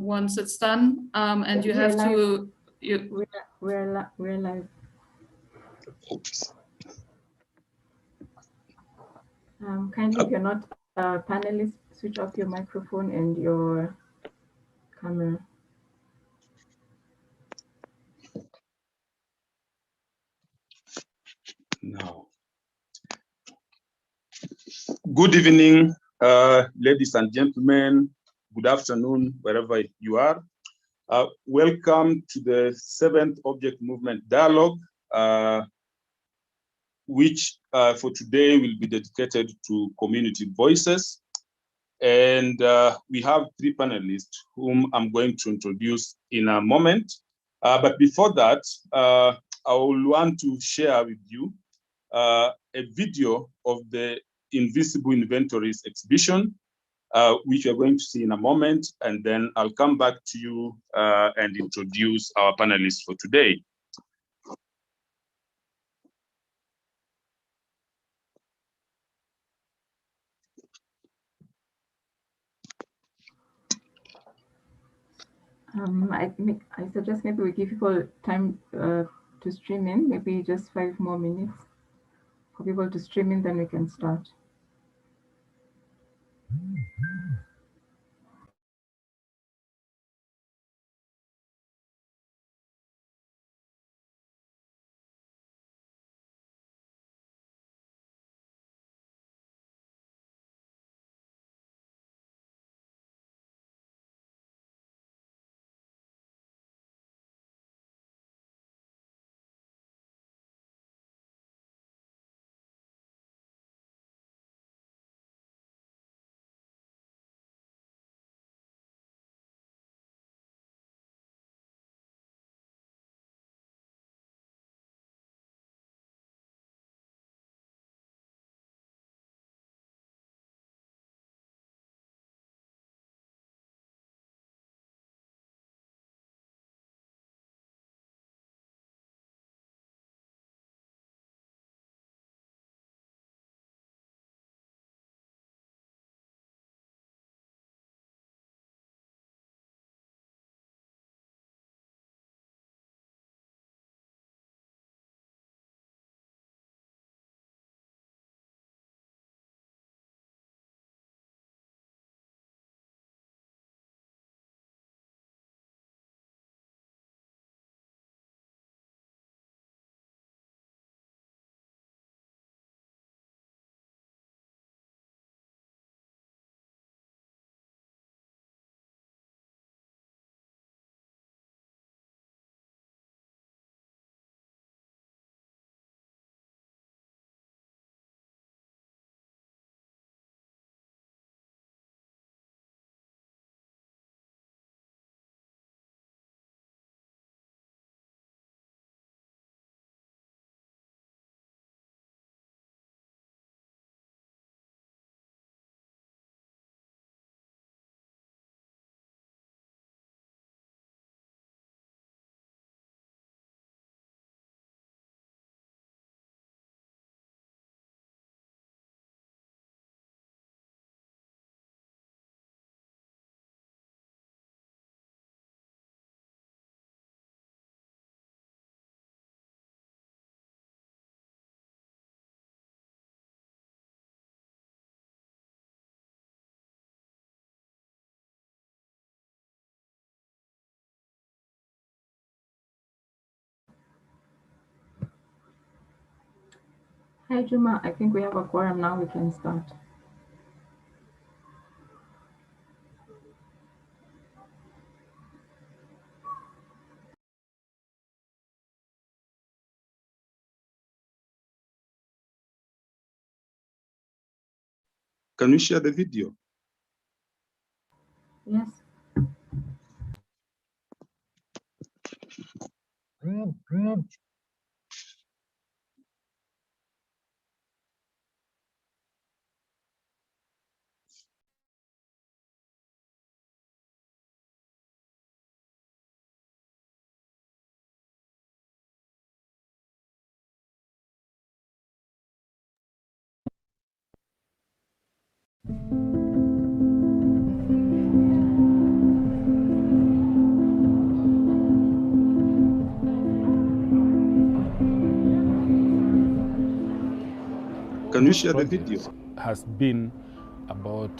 once it's done, and you have to. We're live. Oops. Kindly, if you're not a panelist, switch off your microphone and your camera. No. Good evening, ladies and gentlemen. Good afternoon, wherever you are. Welcome to the 7th Object Movement Dialogue, which for today will be dedicated to community voices. And we have 3 panelists whom I'm going to introduce in a moment. But before that, I will want to share with you a video of the Invisible Inventories exhibition, which you're going to see in a moment, and then I'll come back to you and introduce our panelists for today. I suggest maybe we give people time to stream in, maybe just 5 more minutes for people to stream in, then we can start. Hi, Juma. I think we have a quorum now. We can start. Can we share the video? Yes. Can you share the video? Has been about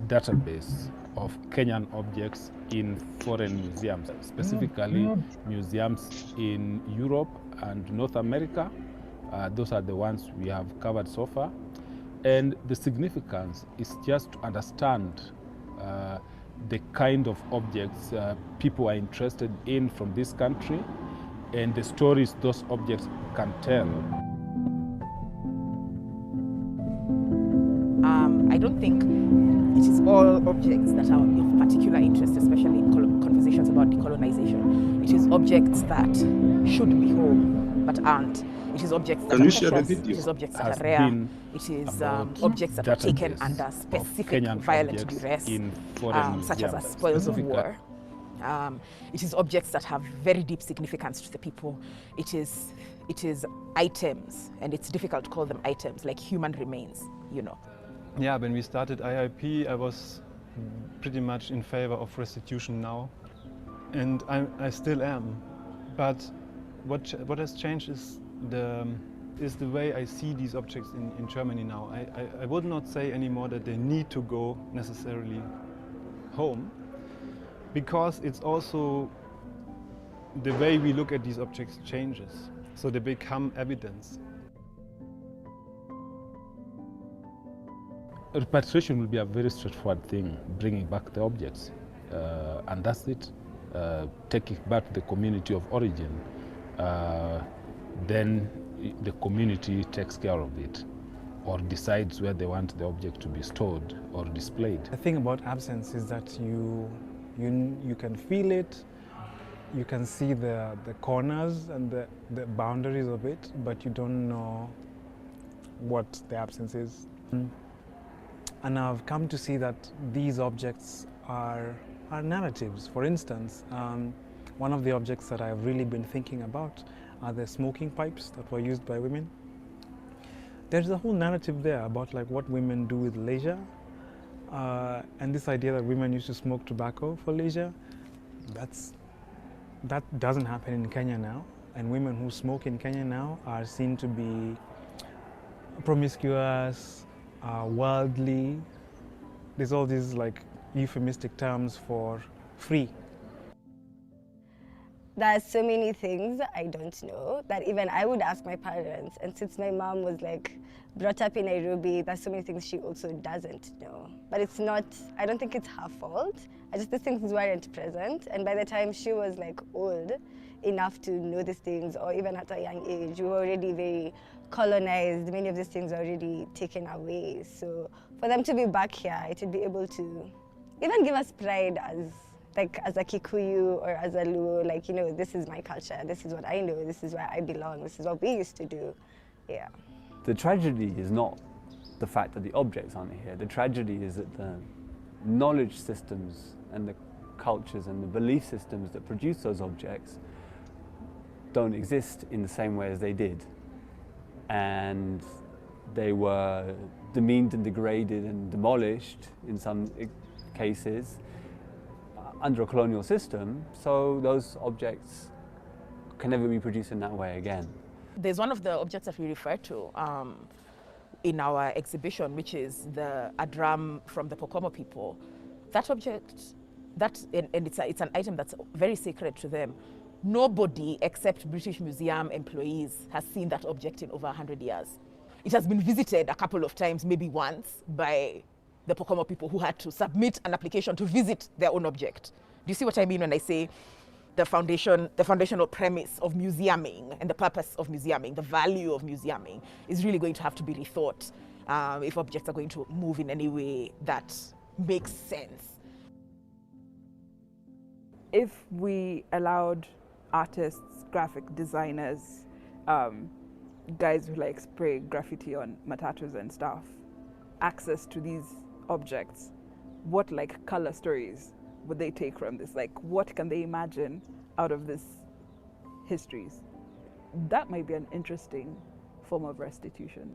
database of Kenyan objects in foreign museums, specifically museums in Europe and North America. Those are the ones we have covered so far. And the significance is just to understand the kind of objects people are interested in from this country and the stories those objects can tell. I don't think it is all objects that are of particular interest, especially in conversations about decolonization. It is objects that should be home but aren't. It is objects that are precious. It is objects that are rare. It is objects that are taken under specific violent duress, such as spoils of war. It is objects that have very deep significance to the people. It is items, and it's difficult to call them items, like human remains, you know. Yeah, when we started IIP, I was pretty much in favor of restitution now, and I still am. But what has changed is the way I see these objects in Germany now. I would not say anymore that they need to go necessarily home, because it's also the way we look at these objects changes, so they become evidence. Repatriation will be a very straightforward thing, bringing back the objects, and that's it. Take it back to the community of origin. Then the community takes care of it, or decides where they want the object to be stored or displayed. The thing about absence is that you can feel it, you can see the corners and the boundaries of it, but you don't know what the absence is. And I've come to see that these objects are narratives. For instance, one of the objects that I've really been thinking about are the smoking pipes that were used by women. There's a whole narrative there about like what women do with leisure, and this idea that women used to smoke tobacco for leisure. That doesn't happen in Kenya now, and women who smoke in Kenya now are seen to be promiscuous, worldly. There's all these like euphemistic terms for free. There are so many things I don't know that even I would ask my parents, and since my mom was like brought up in Nairobi, there's so many things she also doesn't know. But it's not, I don't think it's her fault. These things weren't present, and by the time she was like old enough to know these things, or even at a young age, we were already very colonized. Many of these things are already taken away. So for them to be back here, it would be able to even give us pride as a Kikuyu or as a Luo, like, you know, this is my culture, this is what I know, this is where I belong, this is what we used to do. Yeah. The tragedy is not the fact that the objects aren't here. The tragedy is that the knowledge systems and the cultures and the belief systems that produce those objects don't exist in the same way as they did. And they were demeaned and degraded and demolished in some cases under a colonial system, so those objects can never be produced in that way again. There's one of the objects that we refer to in our exhibition, which is a drum from the Pokomo people. That object, and it's an item that's very sacred to them. Nobody except British Museum employees has seen that object in over 100 years. It has been visited a couple of times, maybe once, by the Pokomo people who had to submit an application to visit their own object. Do you see what I mean when I say the foundational premise of museuming and the purpose of museuming, the value of museuming is really going to have to be rethought if objects are going to move in any way that makes sense. If we allowed artists, graphic designers, guys who like spray graffiti on matatus and stuff, access to these objects, what like color stories would they take from this? Like, what can they imagine out of this histories? That might be an interesting form of restitution.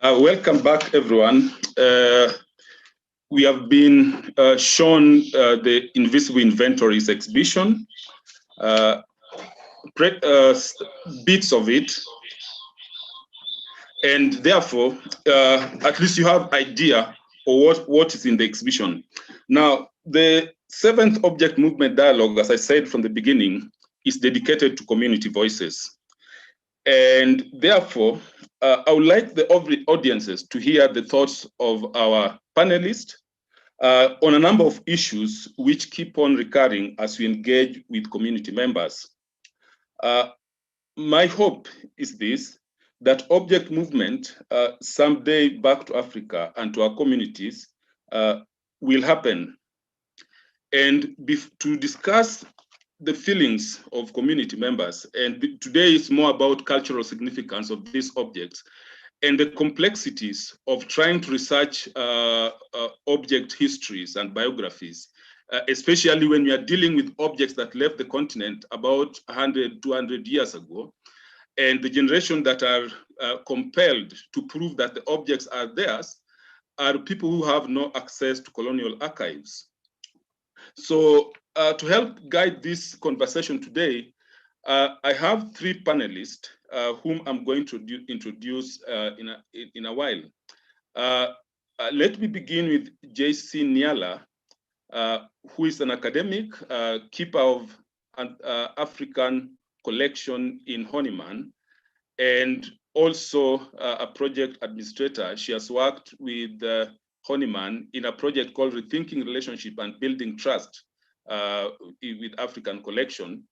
Welcome back, everyone. We have been shown the Invisible Inventories exhibition, bits of it, and therefore, at least you have idea of what is in the exhibition. Now, the 7th Object Movement Dialogue, as I said from the beginning, is dedicated to community voices. And therefore, I would like the audiences to hear the thoughts of our panelists on a number of issues which keep on recurring as we engage with community members. My hope is this, that object movement someday back to Africa and to our communities will happen. And to discuss the feelings of community members, and today is more about cultural significance of these objects and the complexities of trying to research object histories and biographies, especially when we are dealing with objects that left the continent about 100, 200 years ago, and the generation that are compelled to prove that the objects are theirs are people who have no access to colonial archives. So to help guide this conversation today, I have 3 panelists whom I'm going to introduce in a while. Let me begin with JC Niala, who is an academic, keeper of an African collection in Horniman, and also a project administrator. She has worked with Horniman in a project called Rethinking Relationship and Building Trust with African Collection,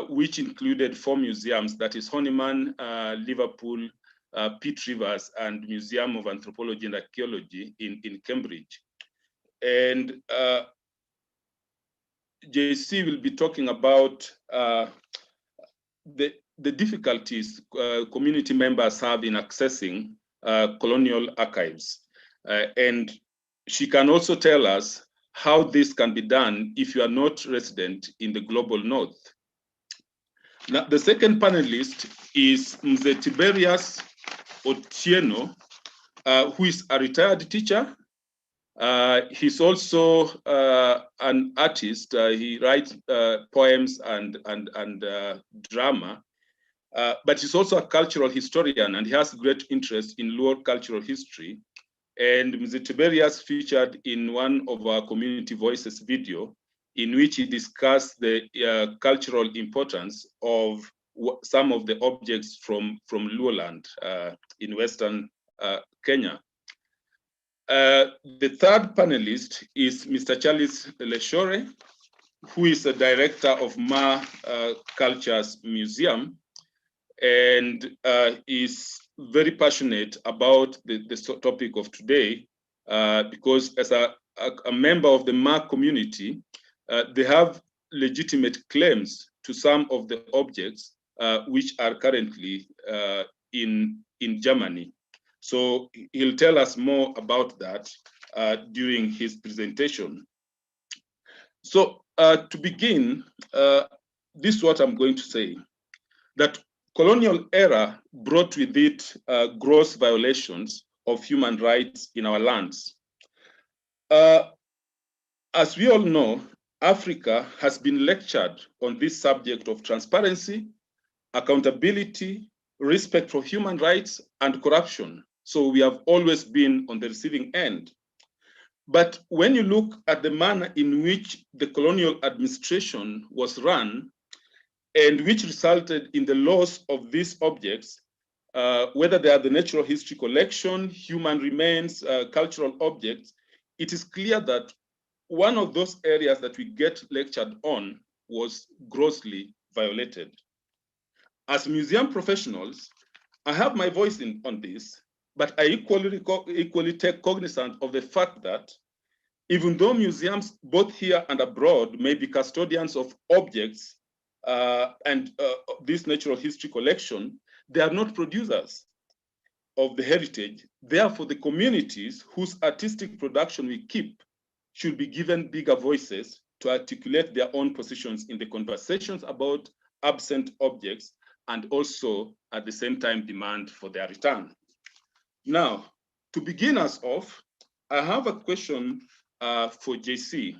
which included 4 museums, that is Horniman, Liverpool, Pitt Rivers, and Museum of Anthropology and Archaeology in Cambridge. And JC will be talking about the difficulties community members have in accessing colonial archives. And she can also tell us how this can be done if you are not resident in the global north. Now, the second panelist is Mzee Tiberious Otieno, who is a retired teacher. He's also an artist. He writes poems and drama, but he's also a cultural historian, and he has great interest in Luo cultural history. And Mzee Tiberious featured in one of our Community Voices video, in which he discussed the cultural importance of some of the objects from Luo land in Western Kenya. The third panelist is Mr. Charles Leshore, who is the director of Maa Cultures Museum, and is very passionate about the topic of today, because as a member of the Maa community, they have legitimate claims to some of the objects which are currently in Germany. So he'll tell us more about that during his presentation. So to begin, this is what I'm going to say, that colonial era brought with it gross violations of human rights in our lands. As we all know, Africa has been lectured on this subject of transparency, accountability, respect for human rights, and corruption. So we have always been on the receiving end. But when you look at the manner in which the colonial administration was run, and which resulted in the loss of these objects, whether they are the natural history collection, human remains, cultural objects, it is clear that one of those areas that we get lectured on was grossly violated. As museum professionals, I have my voice on this, but I equally take cognizance of the fact that even though museums, both here and abroad, may be custodians of objects and this natural history collection, they are not producers of the heritage. Therefore, the communities whose artistic production we keep should be given bigger voices to articulate their own positions in the conversations about absent objects, and also at the same time demand for their return. Now, to begin us off, I have a question for JC.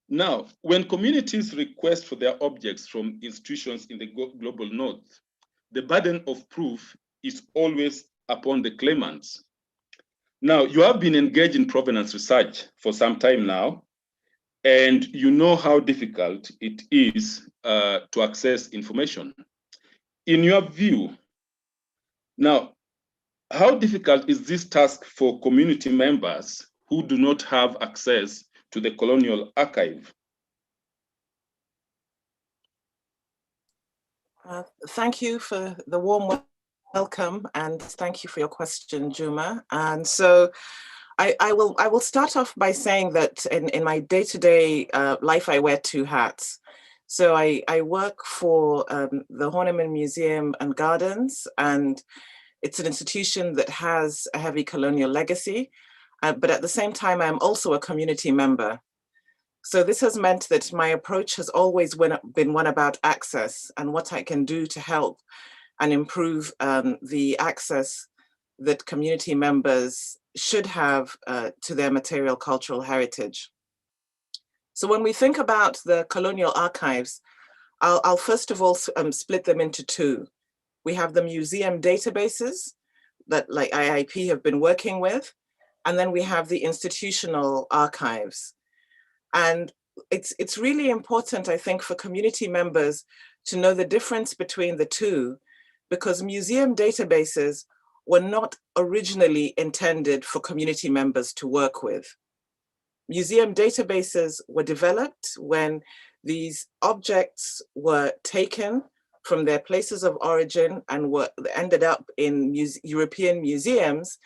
Now, when communities request for their objects from institutions in the global north, the burden of proof is always upon the claimants. Now, you have been engaged in provenance research for some time now, and you know how difficult it is to access information. In your view, now, how difficult is this task for community members who do not have access to the colonial archive? Thank you for the warm welcome, and thank you for your question, Juma. And so I will start off by saying that in my day-to-day life, I wear two hats. So I work for the Horniman Museum and Gardens, and it's an institution that has a heavy colonial legacy, but at the same time, I'm also a community member. So this has meant that my approach has always been one about access and what I can do to help and improve the access that community members should have to their material cultural heritage. So when we think about the colonial archives, I'll first of all split them into two. We have the museum databases that like IIP have been working with, and then we have the institutional archives. And it's really important, I think, for community members to know the difference between the two, because museum databases were not originally intended for community members to work with. Museum databases were developed when these objects were taken from their places of origin and ended up in European museums.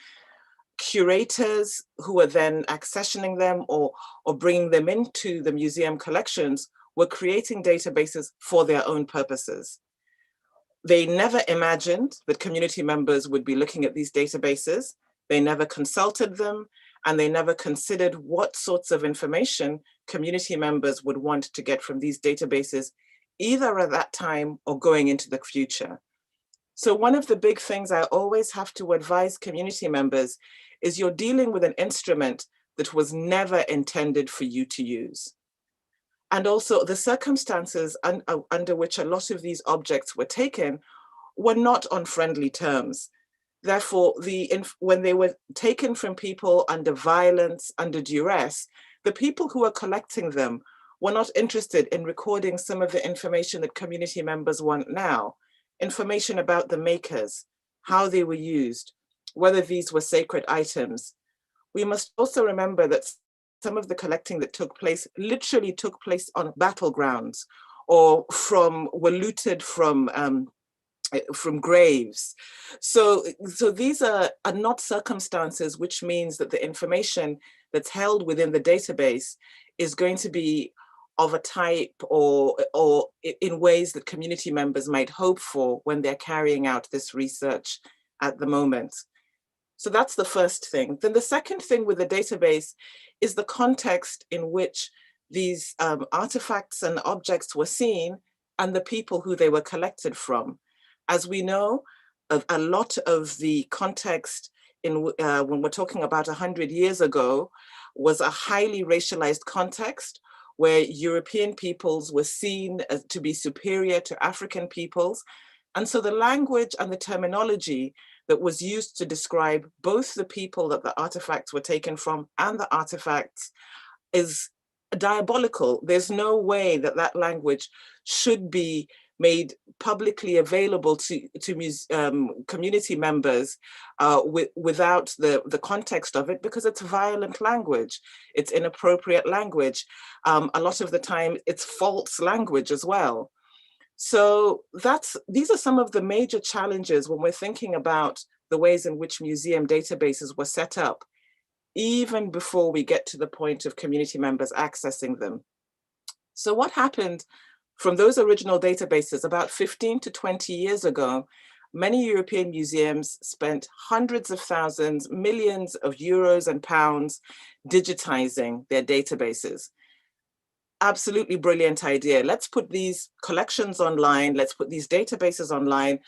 Curators who were then accessioning them or bringing them into the museum collections were creating databases for their own purposes. They never imagined that community members would be looking at these databases. They never consulted them, and they never considered what sorts of information community members would want to get from these databases, either at that time or going into the future. So one of the big things I always have to advise community members is you're dealing with an instrument that was never intended for you to use. And also the circumstances under which a lot of these objects were taken were not on friendly terms. Therefore, when they were taken from people under violence, under duress, the people who were collecting them were not interested in recording some of the information that community members want now. Information about the makers, how they were used, whether these were sacred items. We must also remember that some of the collecting that took place literally took place on battlegrounds or were looted from graves. So these are not circumstances, which means that the information that's held within the database is going to be of a type or in ways that community members might hope for when they're carrying out this research at the moment. So that's the first thing. Then the second thing with the database is the context in which these artifacts and objects were seen and the people who they were collected from. As we know, a lot of the context when we're talking about 100 years ago was a highly racialized context where European peoples were seen as to be superior to African peoples. And so the language and the terminology that was used to describe both the people that the artifacts were taken from and the artifacts is diabolical. There's no way that that language should be made publicly available to community members without the context of it, because it's violent language, it's inappropriate language. A lot of the time it's false language as well. So these are some of the major challenges when we're thinking about the ways in which museum databases were set up, even before we get to the point of community members accessing them. So what happened from those original databases about 15 to 20 years ago? Many European museums spent hundreds of thousands, millions of euros and pounds digitizing their databases. Absolutely brilliant idea. Let's put these collections online, let's put these databases online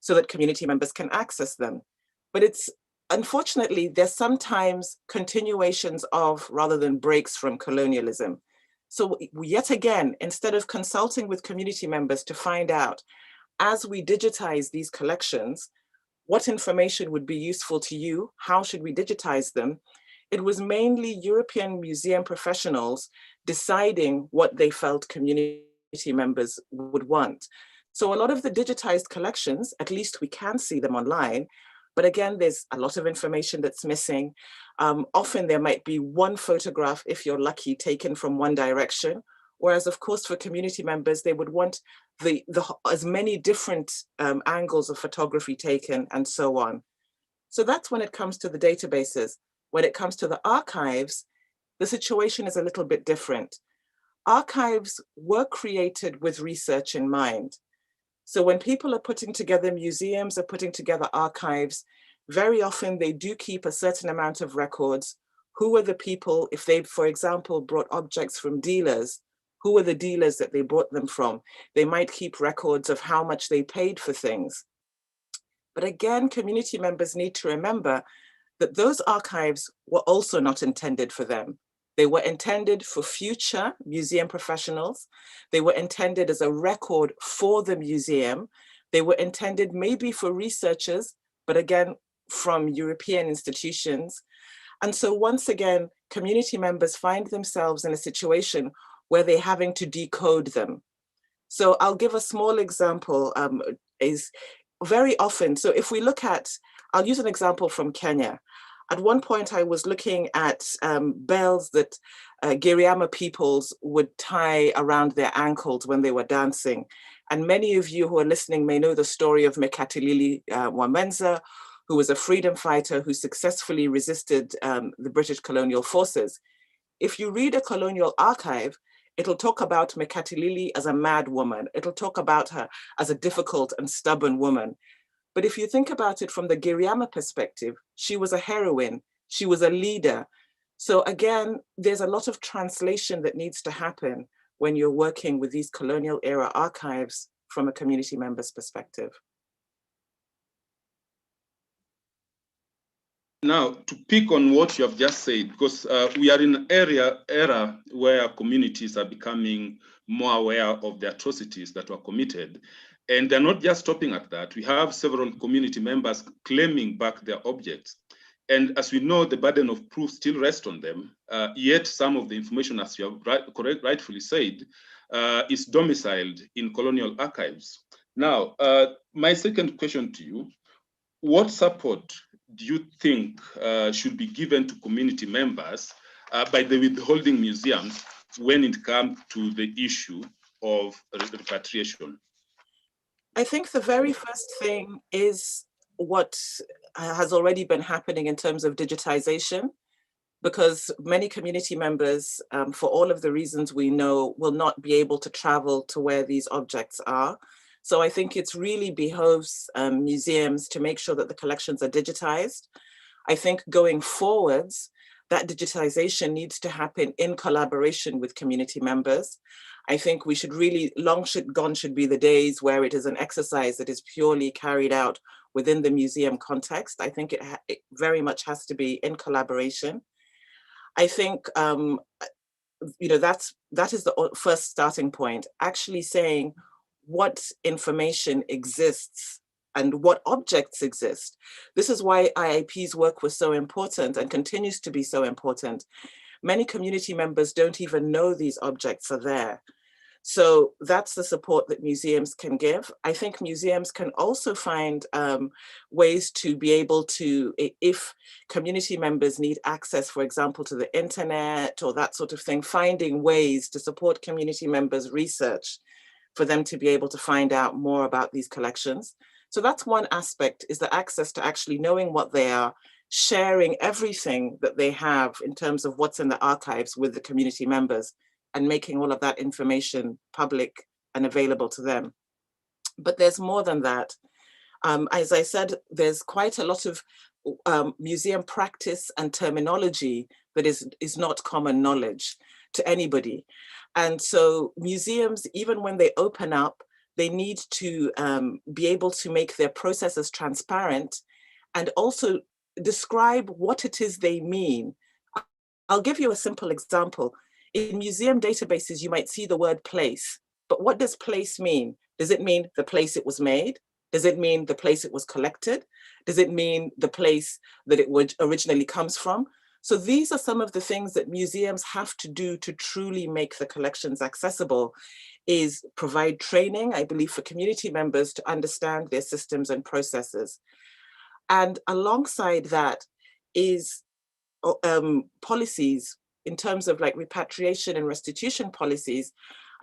so that community members can access them. But it's, unfortunately, there's sometimes continuations of rather than breaks from colonialism. So yet again, instead of consulting with community members to find out, as we digitize these collections, what information would be useful to you? How should we digitize them? It was mainly European museum professionals deciding what they felt community members would want. So a lot of the digitized collections, at least we can see them online, but again, there's a lot of information that's missing. Often there might be one photograph, if you're lucky, taken from one direction. Whereas of course, for community members, they would want as many different angles of photography taken and so on. So that's when it comes to the databases. When it comes to the archives, the situation is a little bit different. Archives were created with research in mind. So when people are putting together museums, are putting together archives, very often they do keep a certain amount of records. Who were the people, if they, for example, brought objects from dealers, who were the dealers that they brought them from? They might keep records of how much they paid for things. But again, community members need to remember that those archives were also not intended for them. They were intended for future museum professionals. They were intended as a record for the museum. They were intended maybe for researchers, but again, from European institutions. And so once again, community members find themselves in a situation where they're having to decode them. So I'll give a small example, is very often, so if we look at, I'll use an example from Kenya. At one point, I was looking at bells that Giriama peoples would tie around their ankles when they were dancing. And many of you who are listening may know the story of Mekatilili Wamenza, who was a freedom fighter who successfully resisted the British colonial forces. If you read a colonial archive, it'll talk about Mekatilili as a mad woman. It'll talk about her as a difficult and stubborn woman. But if you think about it from the Giriama perspective, she was a heroine, she was a leader. So again, there's a lot of translation that needs to happen when you're working with these colonial era archives from a community member's perspective. Now, to pick on what you have just said, because we are in an era where communities are becoming more aware of the atrocities that were committed. And they're not just stopping at that. We have several community members claiming back their objects. And as we know, the burden of proof still rests on them. Yet some of the information, as you have rightfully said, is domiciled in colonial archives. Now, my second question to you, what support do you think should be given to community members by the withholding museums when it comes to the issue of repatriation? I think the very first thing is what has already been happening in terms of digitization, because many community members, for all of the reasons we know, will not be able to travel to where these objects are. So I think it's really behoves museums to make sure that the collections are digitized. I think going forwards, that digitization needs to happen in collaboration with community members. I think we should really, gone should be the days where it is an exercise that is purely carried out within the museum context. I think it very much has to be in collaboration. I think, you know, that is the first starting point, actually saying what information exists and what objects exist. This is why IIP's work was so important and continues to be so important. Many community members don't even know these objects are there. So that's the support that museums can give. I think museums can also find ways to be able to, if community members need access, for example, to the internet or that sort of thing, finding ways to support community members' research for them to be able to find out more about these collections. So that's one aspect, is the access to actually knowing what they are, sharing everything that they have in terms of what's in the archives with the community members, and making all of that information public and available to them. But there's more than that. As I said, there's quite a lot of museum practice and terminology that is not common knowledge to anybody. And so museums, even when they open up, they need to be able to make their processes transparent and also describe what it is they mean. I'll give you a simple example. In museum databases, you might see the word place, but what does place mean? Does it mean the place it was made? Does it mean the place it was collected? Does it mean the place that it originally comes from? So these are some of the things that museums have to do to truly make the collections accessible, is provide training, I believe, for community members to understand their systems and processes. And alongside that is policies in terms of like repatriation and restitution policies.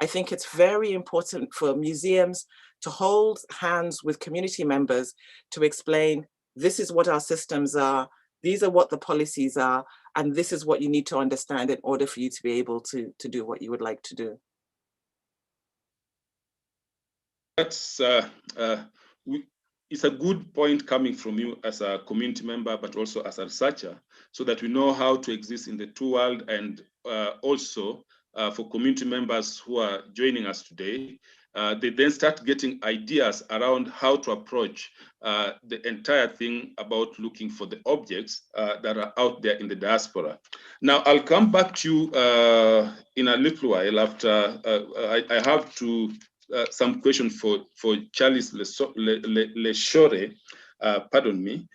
I think it's very important for museums to hold hands with community members to explain, this is what our systems are, these are what the policies are, and this is what you need to understand in order for you to be able to do what you would like to do. That's it's a good point coming from you as a community member, but also as a researcher, so that we know how to exist in the two worlds, and also for community members who are joining us today, they then start getting ideas around how to approach the entire thing about looking for the objects that are out there in the diaspora. Now, I'll come back to you in a little while after I have to some question for Charles Leshore, pardon me.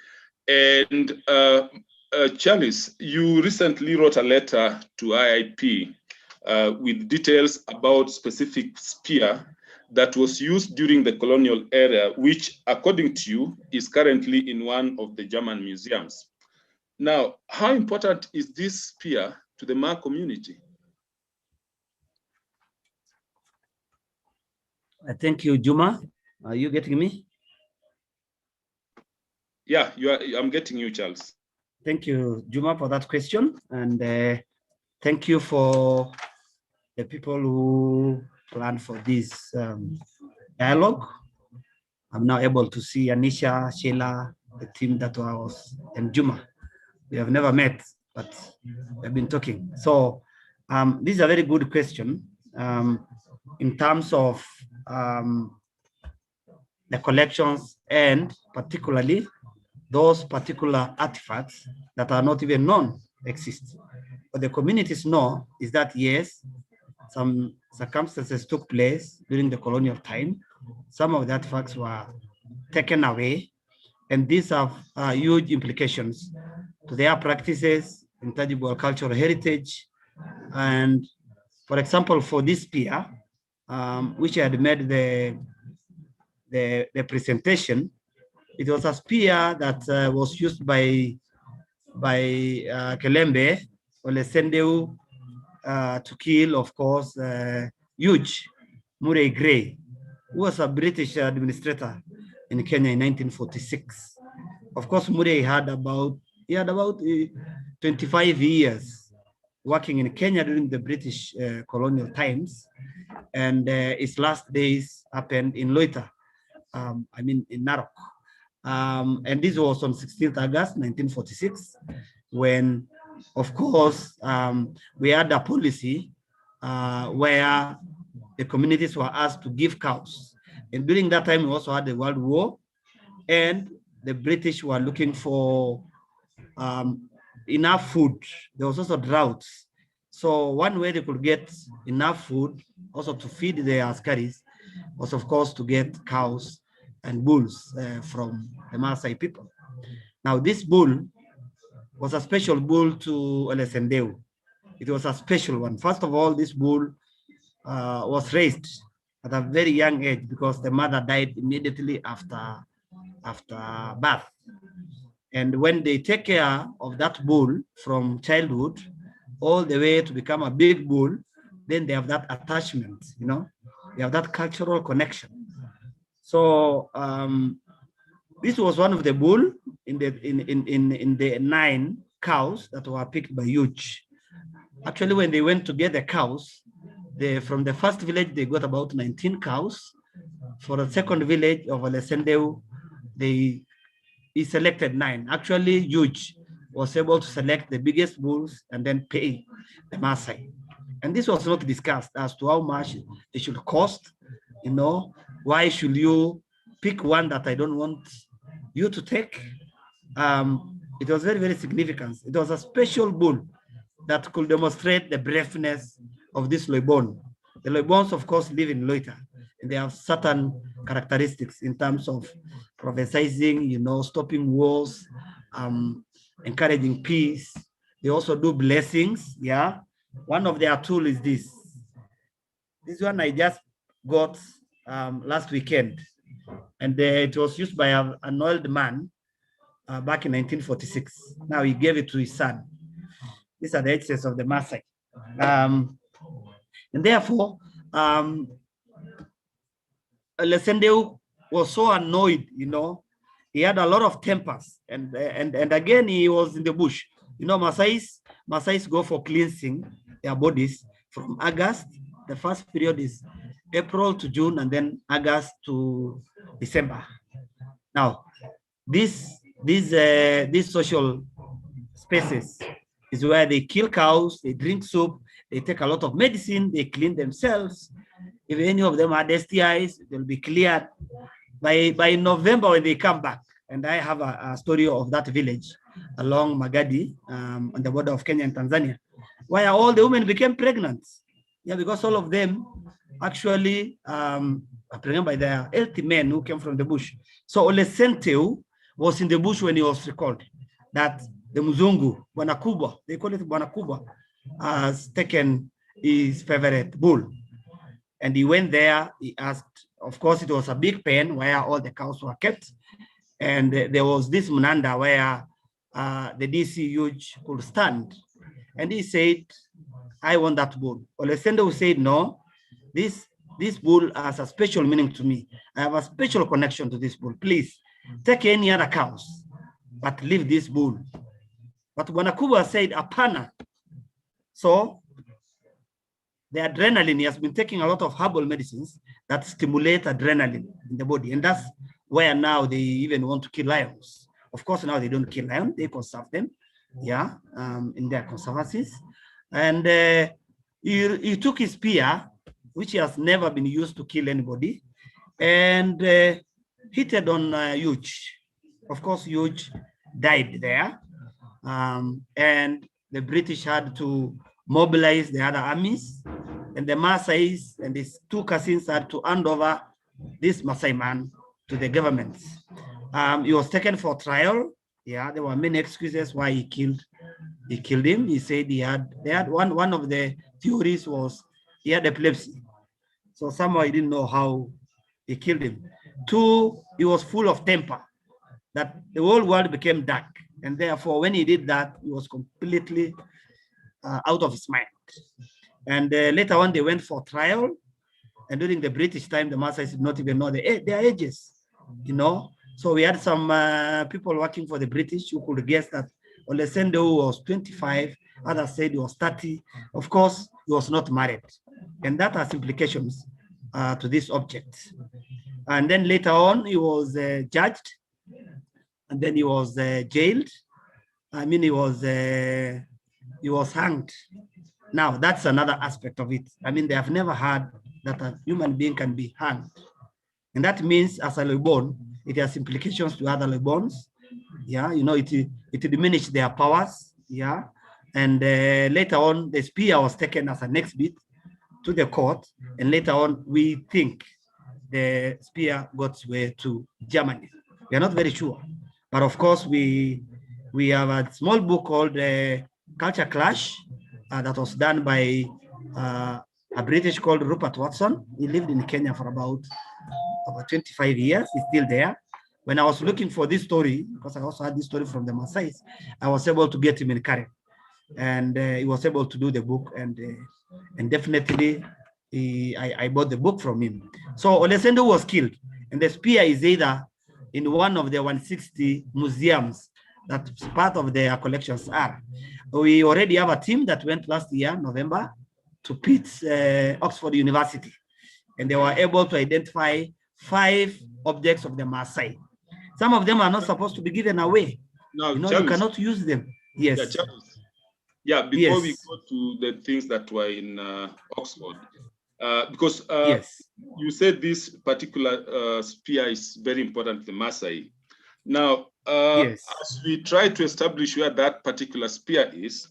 And Charles, you recently wrote a letter to IIP with details about specific spear that was used during the colonial era, which, according to you, is currently in one of the German museums. Now, how important is this spear to the Maa community? Thank you, Juma. Are you getting me? Yeah, you are. I'm getting you, Charles. Thank you, Juma, for that question. And thank you for the people who planned for this dialogue. I'm now able to see Anisha, Sheila, the team that was, and Juma. We have never met, but we've been talking. So this is a very good question in terms of the collections, and particularly those particular artifacts that are not even known exist. What the communities know is that, yes, some circumstances took place during the colonial time. Some of the artifacts were taken away, and these have huge implications to their practices, intangible cultural heritage. And for example, for this spear, which I had made the presentation, it was a spear that was used by Kelembe or Lesendeu to kill, of course, Huge Murray Gray, who was a British administrator in Kenya in 1946. Of course, Murray had about 25 years working in Kenya during the British colonial times, and his last days happened in Loita, in Narok. And this was on 16th August 1946, when, of course, we had a policy where the communities were asked to give cows. And during that time, we also had the World War, and the British were looking for enough food. There was also droughts. So one way they could get enough food also to feed their askaris was, of course, to get cows and bulls from the Maasai people. Now, this bull was a special bull to Olesendeu. It was a special one. First of all, this bull was raised at a very young age because the mother died immediately after birth. And when they take care of that bull from childhood all the way to become a big bull, then they have that attachment, they have that cultural connection. So this was one of the bull in the 9 cows that were picked by Huge. Actually, when they went to get the cows, from the first village, they got about 19 cows. For the second village of Olesendeu, he selected 9. Actually, Huge was able to select the biggest bulls and then pay the Maasai. And this was not discussed as to how much it should cost. Why should you pick one that I don't want you to take? it was very, very significant. It was a special bull that could demonstrate the braveness of this Loibon. The Loibons, of course, live in Loita, and they have certain characteristics in terms of prophesying, stopping wars, encouraging peace. They also do blessings. Yeah, one of their tools is this. This one I just got last weekend, and it was used by an old man back in 1946. Now he gave it to his son. These are the edges of the Maasai. And therefore, Lesendeu was so annoyed, he had a lot of tempers, and again he was in the bush. Maasais go for cleansing their bodies from August. The first period is April to June, and then August to December. Now, these social spaces is where they kill cows, they drink soup, they take a lot of medicine, they clean themselves. If any of them had STIs, they'll be cleared. By November when they come back, and I have a story of that village along Magadi on the border of Kenya and Tanzania, where all the women became pregnant. Yeah, because all of them actually are pregnant by their healthy men who came from the bush. So Ole Senteu was in the bush when he was recalled, that the Mzungu, Bwana Kubwa, they call it Bwana Kubwa, has taken his favorite bull. And he went there, he asked, of course, it was a big pen where all the cows were kept. And there was this Mnanda where the DC huge could stand. And he said, I want that bull. Olesendo said, no, this bull has a special meaning to me. I have a special connection to this bull. Please, take any other cows, but leave this bull. But Bwana said, apana. So the adrenaline, he has been taking a lot of herbal medicines that stimulate adrenaline in the body. And that's where now they even want to kill lions. Of course, now they don't kill lions, they conserve them, yeah, in their conservancies. And he took his spear, which has never been used to kill anybody, and hit it on Huge. Of course, Huge died there. And the British had to mobilize the other armies, and the Maasais and his two cousins had to hand over this Maasai man to the government. He was taken for trial. Yeah, there were many excuses why he killed him. He said they had one of the theories was he had epilepsy. So somehow he didn't know how he killed him. Two, he was full of temper, that the whole world became dark. And therefore, when he did that, he was completely out of his mind. And later on, they went for trial. And during the British time, the Maasai did not even know their ages, So we had some people working for the British who could guess that Olesendo was 25, others said he was 30. Of course, he was not married. And that has implications to this object. And then later on, he was judged, and then he was jailed. I mean, he was hanged. Now, that's another aspect of it. I mean, they have never heard that a human being can be hanged. And that means as a Loibon, it has implications to other Loibons. Yeah, it diminished their powers. Yeah. And later on, the spear was taken as an exhibit to the court. And later on, we think the spear got its way to Germany. We are not very sure. But of course, we have a small book called Culture Clash that was done by a British called Rupert Watson. He lived in Kenya for about 25 years. He's still there. When I was looking for this story, because I also had this story from the Maasai, I was able to get him in Karen. And he was able to do the book. And definitely, I bought the book from him. So Olesendo was killed. And the spear is either in one of the 160 museums that part of their collections are. We already have a team that went last year, November, to Pitt's Oxford University. And they were able to identify 5 objects of the Maasai. Some of them are not supposed to be given away. No, you cannot use them. Yes. Yeah, before we go to the things that were in Oxford, because you said this particular spear is very important to the Maasai. Now, Yes. as we try to establish where that particular spear is,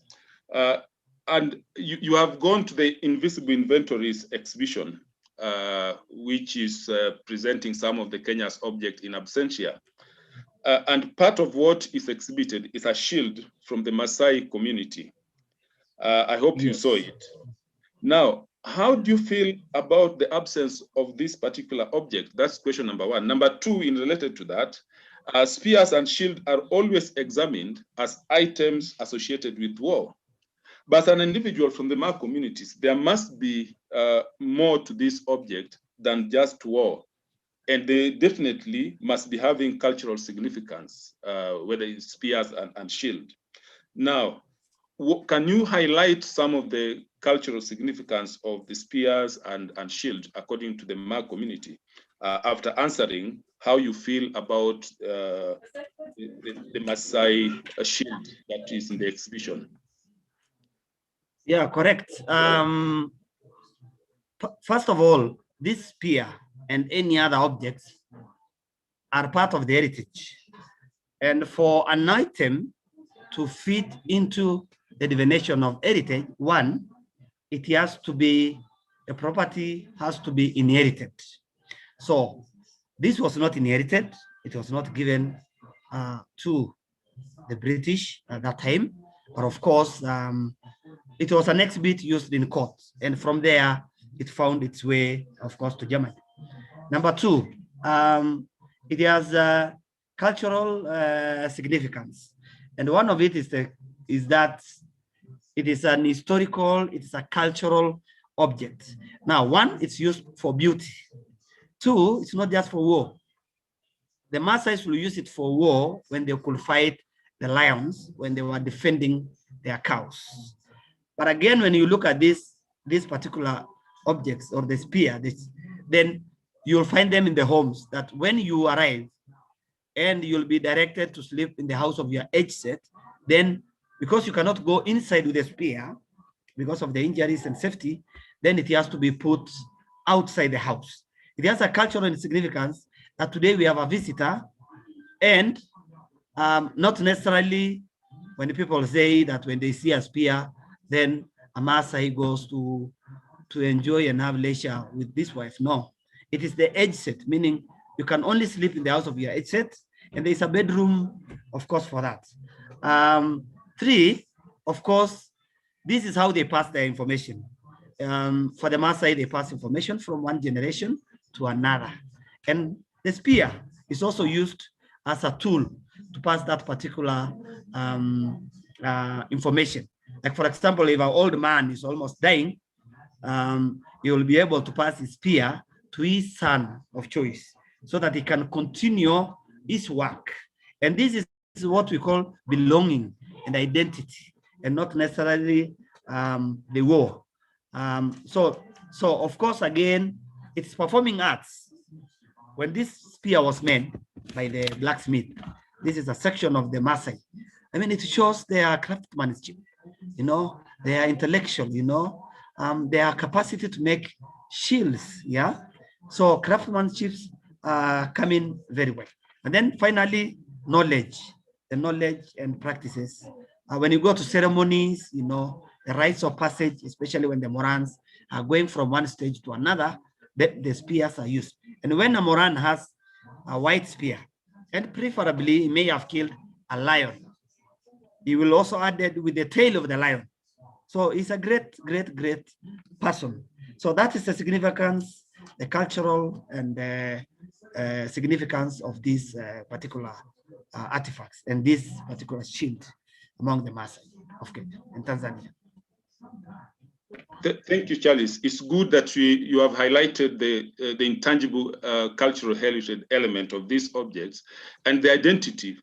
and you have gone to the Invisible Inventories exhibition, which is presenting some of the Kenya's objects in absentia. And part of what is exhibited is a shield from the Maasai community. I hope you saw it. Now, how do you feel about the absence of this particular object? That's question number one. Number two, in related to that, spears and shield are always examined as items associated with war. But as an individual from the Maa communities, there must be more to this object than just war. And they definitely must be having cultural significance, whether it's spears and shield. Now, can you highlight some of the cultural significance of the spears and shield according to the Maa community, after answering how you feel about the Maasai shield that is in the exhibition? Yeah, correct. First of all, this spear and any other objects are part of the heritage. And for an item to fit into the definition of heritage, one, it has to be, the property has to be inherited. So this was not inherited. It was not given to the British at that time. But of course, it was an exhibit used in court. And from there, it found its way, of course, to Germany. Number two, it has cultural significance. And one of it is that it is an historical, it is a cultural object. Now, one, it's used for beauty. Two, it's not just for war. The Maasai will use it for war when they could fight the lions, when they were defending their cows. But again, when you look at these particular objects or the spear, then you'll find them in the homes, that when you arrive and you'll be directed to sleep in the house of your age set, then because you cannot go inside with a spear because of the injuries and safety, then it has to be put outside the house. It has a cultural significance that today we have a visitor, and not necessarily when people say that when they see a spear, then a Maasai goes to enjoy and have leisure with this wife. No, it is the age set, meaning you can only sleep in the house of your age set, and there's a bedroom, of course, for that. Three, of course, this is how they pass their information. For the Maasai, they pass information from one generation to another. And the spear is also used as a tool to pass that particular information. Like, for example, if an old man is almost dying, he will be able to pass his spear to his son of choice so that he can continue his work. And this is what we call belonging and identity, and not necessarily the war. So of course, again, it's performing arts. When this spear was made by the blacksmith, this is a section of the Maasai. I mean, it shows their craftsmanship, their intellectual, their capacity to make shields, yeah? So craftsmanship come in very well. And then finally, knowledge, the knowledge and practices. When you go to ceremonies, the rites of passage, especially when the Morans are going from one stage to another, the spears are used. And when a Moran has a white spear, and preferably he may have killed a lion, he will also add it with the tail of the lion. So he's a great, great, great person. So that is the significance, the cultural and the significance of these particular artifacts and this particular shield among the Maasai of Kenya and Tanzania. Thank you, Charles. It's good that you have highlighted the intangible cultural heritage element of these objects and the identity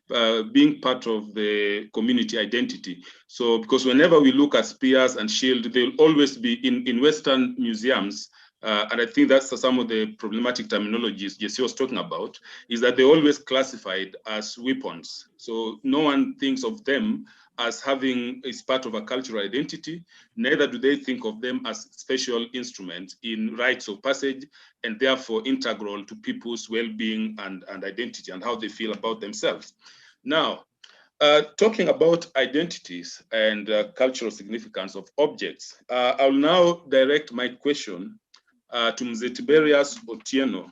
being part of the community identity. So, because whenever we look at spears and shield, they'll always be in Western museums. And I think that's some of the problematic terminologies Jesse was talking about, is that they're always classified as weapons. So no one thinks of them as having as part of a cultural identity, neither do they think of them as special instruments in rites of passage and therefore integral to people's well-being and identity and how they feel about themselves. Now, talking about identities and cultural significance of objects, I'll now direct my question to Mzee Tiberious Otieno,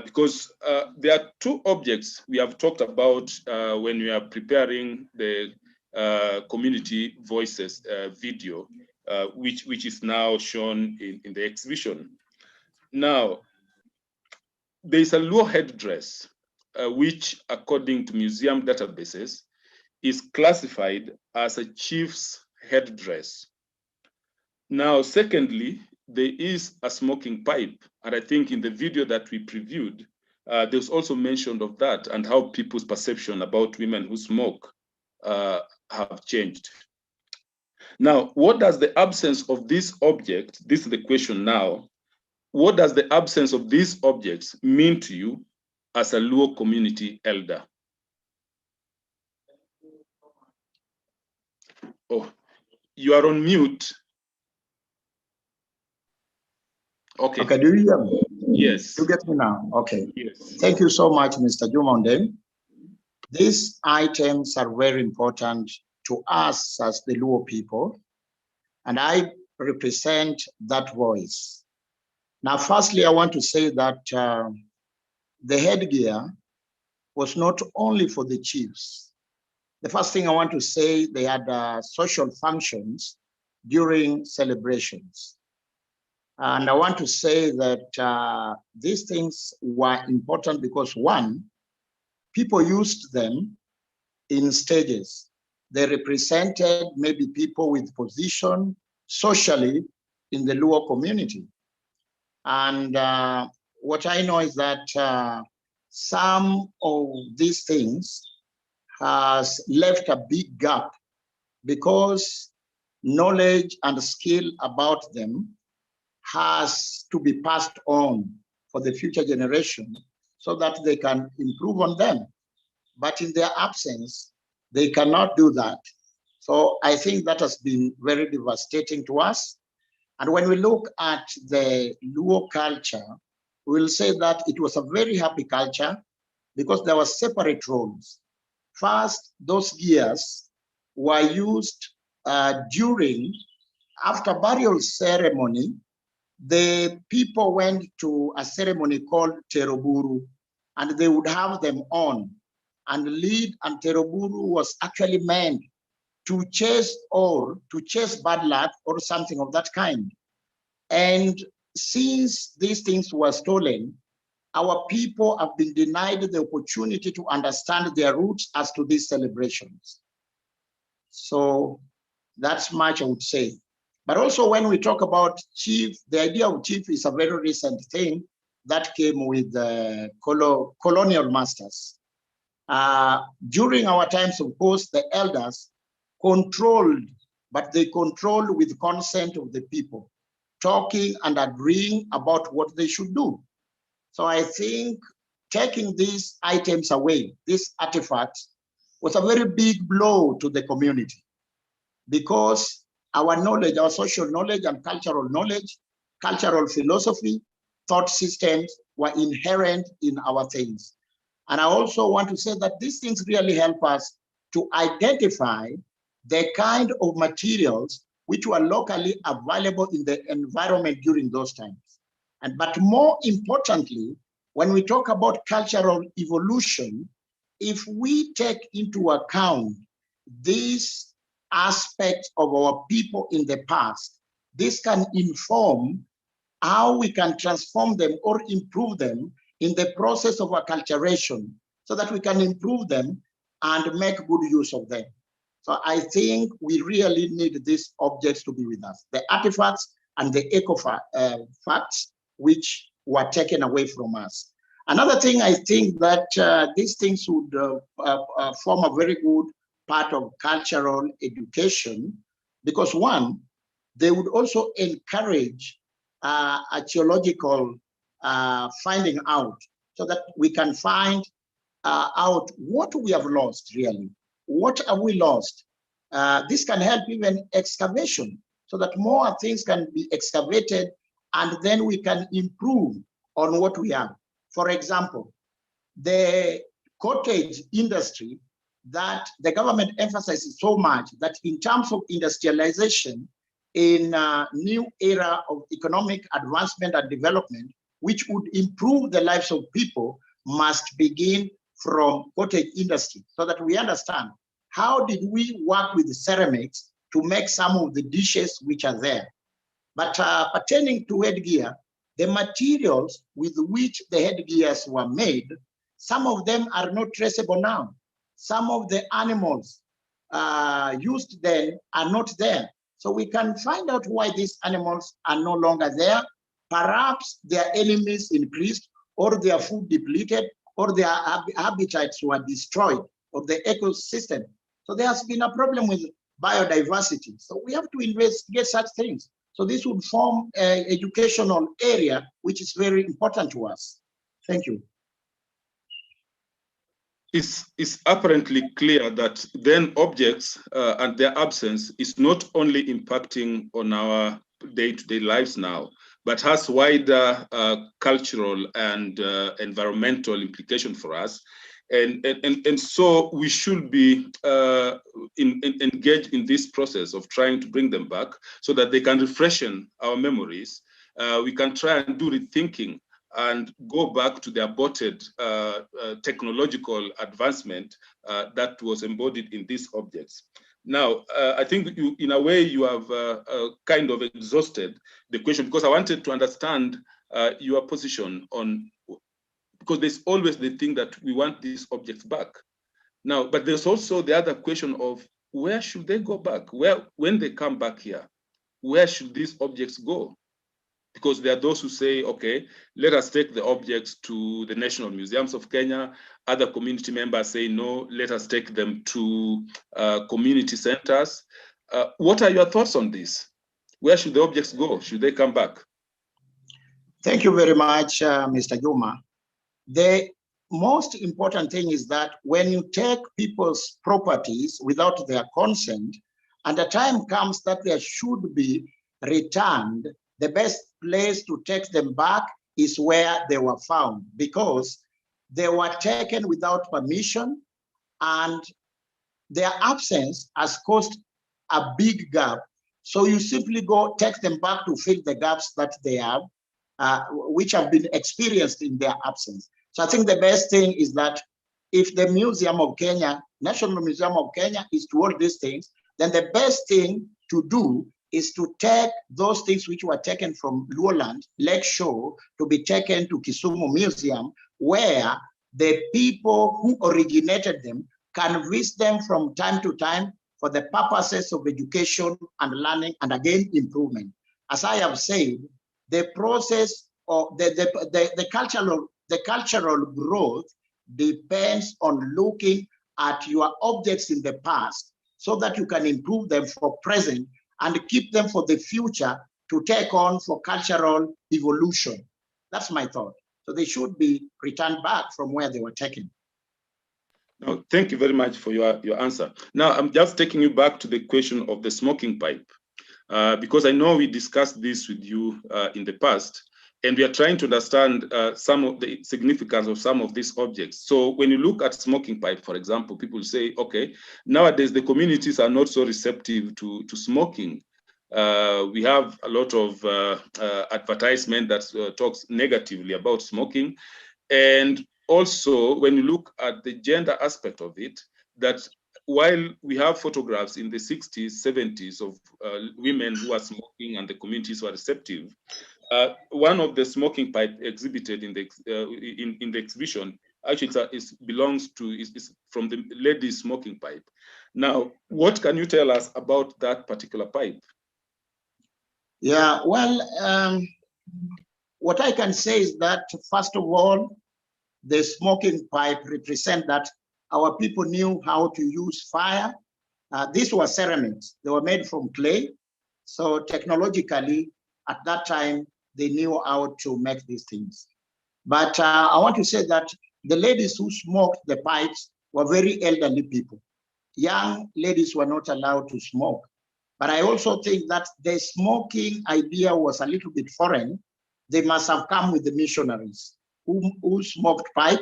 because there are two objects we have talked about when we are preparing the community voices video, which is now shown in the exhibition. Now, there is a Luo headdress, which according to museum databases is classified as a chief's headdress. Now, secondly, there is a smoking pipe. And I think in the video that we previewed, there's also mention of that and how people's perception about women who smoke have changed. Now, what does the absence of this object, this is the question now, what does the absence of these objects mean to you as a Luo community elder? Oh, you are on mute. Okay. Okay, do you hear me? Yes. You get me now? Okay. Yes. Thank you so much, Mr. Juma Ondeng. These items are very important to us as the Luo people, and I represent that voice. Now, firstly, I want to say that the headgear was not only for the chiefs. The first thing I want to say, they had social functions during celebrations. And I want to say that these things were important because one, people used them in stages. They represented maybe people with position socially in the Luo community. And what I know is that some of these things has left a big gap because knowledge and skill about them has to be passed on for the future generation so that they can improve on them. But in their absence, they cannot do that. So I think that has been very devastating to us. And when we look at the Luo culture, we'll say that it was a very happy culture because there were separate roles. First, those gears were used after burial ceremony. The people went to a ceremony called Teroburu, and they would have them on and lead, and Teroburu was actually meant to chase bad luck or something of that kind. And since these things were stolen, our people have been denied the opportunity to understand their roots as to these celebrations. So that's much I would say. But also when we talk about chief, the idea of chief is a very recent thing that came with the colonial masters. During our times, of course, the elders controlled, but they controlled with consent of the people, talking and agreeing about what they should do. So I think taking these items away, these artifacts, was a very big blow to the community because our knowledge, our social knowledge and cultural knowledge, cultural philosophy, thought systems were inherent in our things. And I also want to say that these things really help us to identify the kind of materials which were locally available in the environment during those times. But more importantly, when we talk about cultural evolution, if we take into account these aspects of our people in the past, this can inform how we can transform them or improve them in the process of acculturation so that we can improve them and make good use of them. So I think we really need these objects to be with us, the artifacts and the facts which were taken away from us. Another thing, I think that these things would form a very good part of cultural education because one, they would also encourage archaeological finding out so that we can find out what we have lost really. What have we lost This can help even excavation, so that more things can be excavated, and then we can improve on what we have. For example, the cottage industry that the government emphasizes so much, that in terms of industrialization, in a new era of economic advancement and development, which would improve the lives of people, must begin from cottage industry, so that we understand how did we work with the ceramics to make some of the dishes which are there. But pertaining to headgear, the materials with which the headgears were made, some of them are not traceable now. Some of the animals used then are not there. So we can find out why these animals are no longer there. Perhaps their enemies increased, or their food depleted, or their habitats were destroyed, or the ecosystem. So there has been a problem with biodiversity. So we have to investigate such things. So this would form an educational area, which is very important to us. Thank you. It's apparently clear that then objects and their absence is not only impacting on our day-to-day lives now, but has wider cultural and environmental implication for us. And so we should be engaged in this process of trying to bring them back so that they can refreshen our memories. We can try and do rethinking and go back to the aborted technological advancement that was embodied in these objects. Now, I think you, in a way, you have kind of exhausted the question, because I wanted to understand your position on, because there's always the thing that we want these objects back. Now, but there's also the other question of where should they go back? When they come back here, where should these objects go? Because there are those who say, okay, let us take the objects to the National Museums of Kenya. Other community members say, no, let us take them to community centers. What are your thoughts on this? Where should the objects go? Should they come back? Thank you very much, Mr. Juma. The most important thing is that when you take people's properties without their consent, and the time comes that they should be returned, the best place to take them back is where they were found, because they were taken without permission, and their absence has caused a big gap. So you simply go take them back to fill the gaps that they have, which have been experienced in their absence. So I think the best thing is that if the Museum of Kenya, National Museum of Kenya, is toward these things, then the best thing to do is to take those things which were taken from Luoland, Leshore, to be taken to Kisumu Museum, where the people who originated them can visit them from time to time for the purposes of education and learning, and again, improvement. As I have said, the process of the cultural growth depends on looking at your objects in the past so that you can improve them for present and keep them for the future to take on for cultural evolution. That's my thought. So they should be returned back from where they were taken. No, thank you very much for your answer. Now, I'm just taking you back to the question of the smoking pipe, because I know we discussed this with you in the past, and we are trying to understand some of the significance of some of these objects. So when you look at smoking pipe, for example, people say, okay, nowadays the communities are not so receptive to smoking. We have a lot of advertisement that talks negatively about smoking. And also, when you look at the gender aspect of it, that while we have photographs in the 60s, 70s of women who are smoking and the communities were receptive, one of the smoking pipe exhibited in the exhibition actually is from the ladies' smoking pipe. Now, what can you tell us about that particular pipe? Yeah, well, what I can say is that, first of all, the smoking pipe represent that our people knew how to use fire. These were ceramics. They were made from clay. So technologically, at that time, they knew how to make these things. But I want to say that the ladies who smoked the pipes were very elderly people. young ladies were not allowed to smoke. But I also think that the smoking idea was a little bit foreign. They must have come with the missionaries who smoked pipe,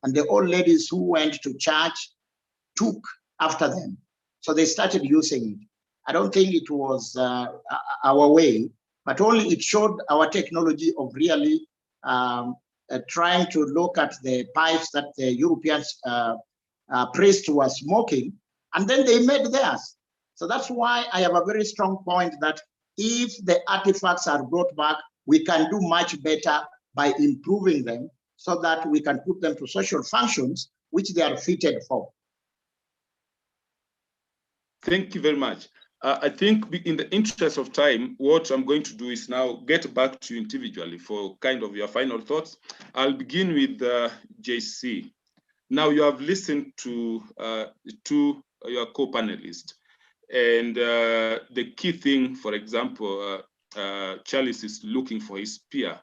and the old ladies who went to church took after them. So they started using it. I don't think it was our way, but only it showed our technology of really trying to look at the pipes that the Europeans priests were smoking, and then they made theirs. So that's why I have a very strong point that if the artifacts are brought back, we can do much better by improving them so that we can put them to social functions which they are fitted for. Thank you very much. I think in the interest of time, what I'm going to do is now get back to you individually for kind of your final thoughts. I'll begin with JC. Now you have listened to your co-panelists, and the key thing, for example, Charles is looking for his peer.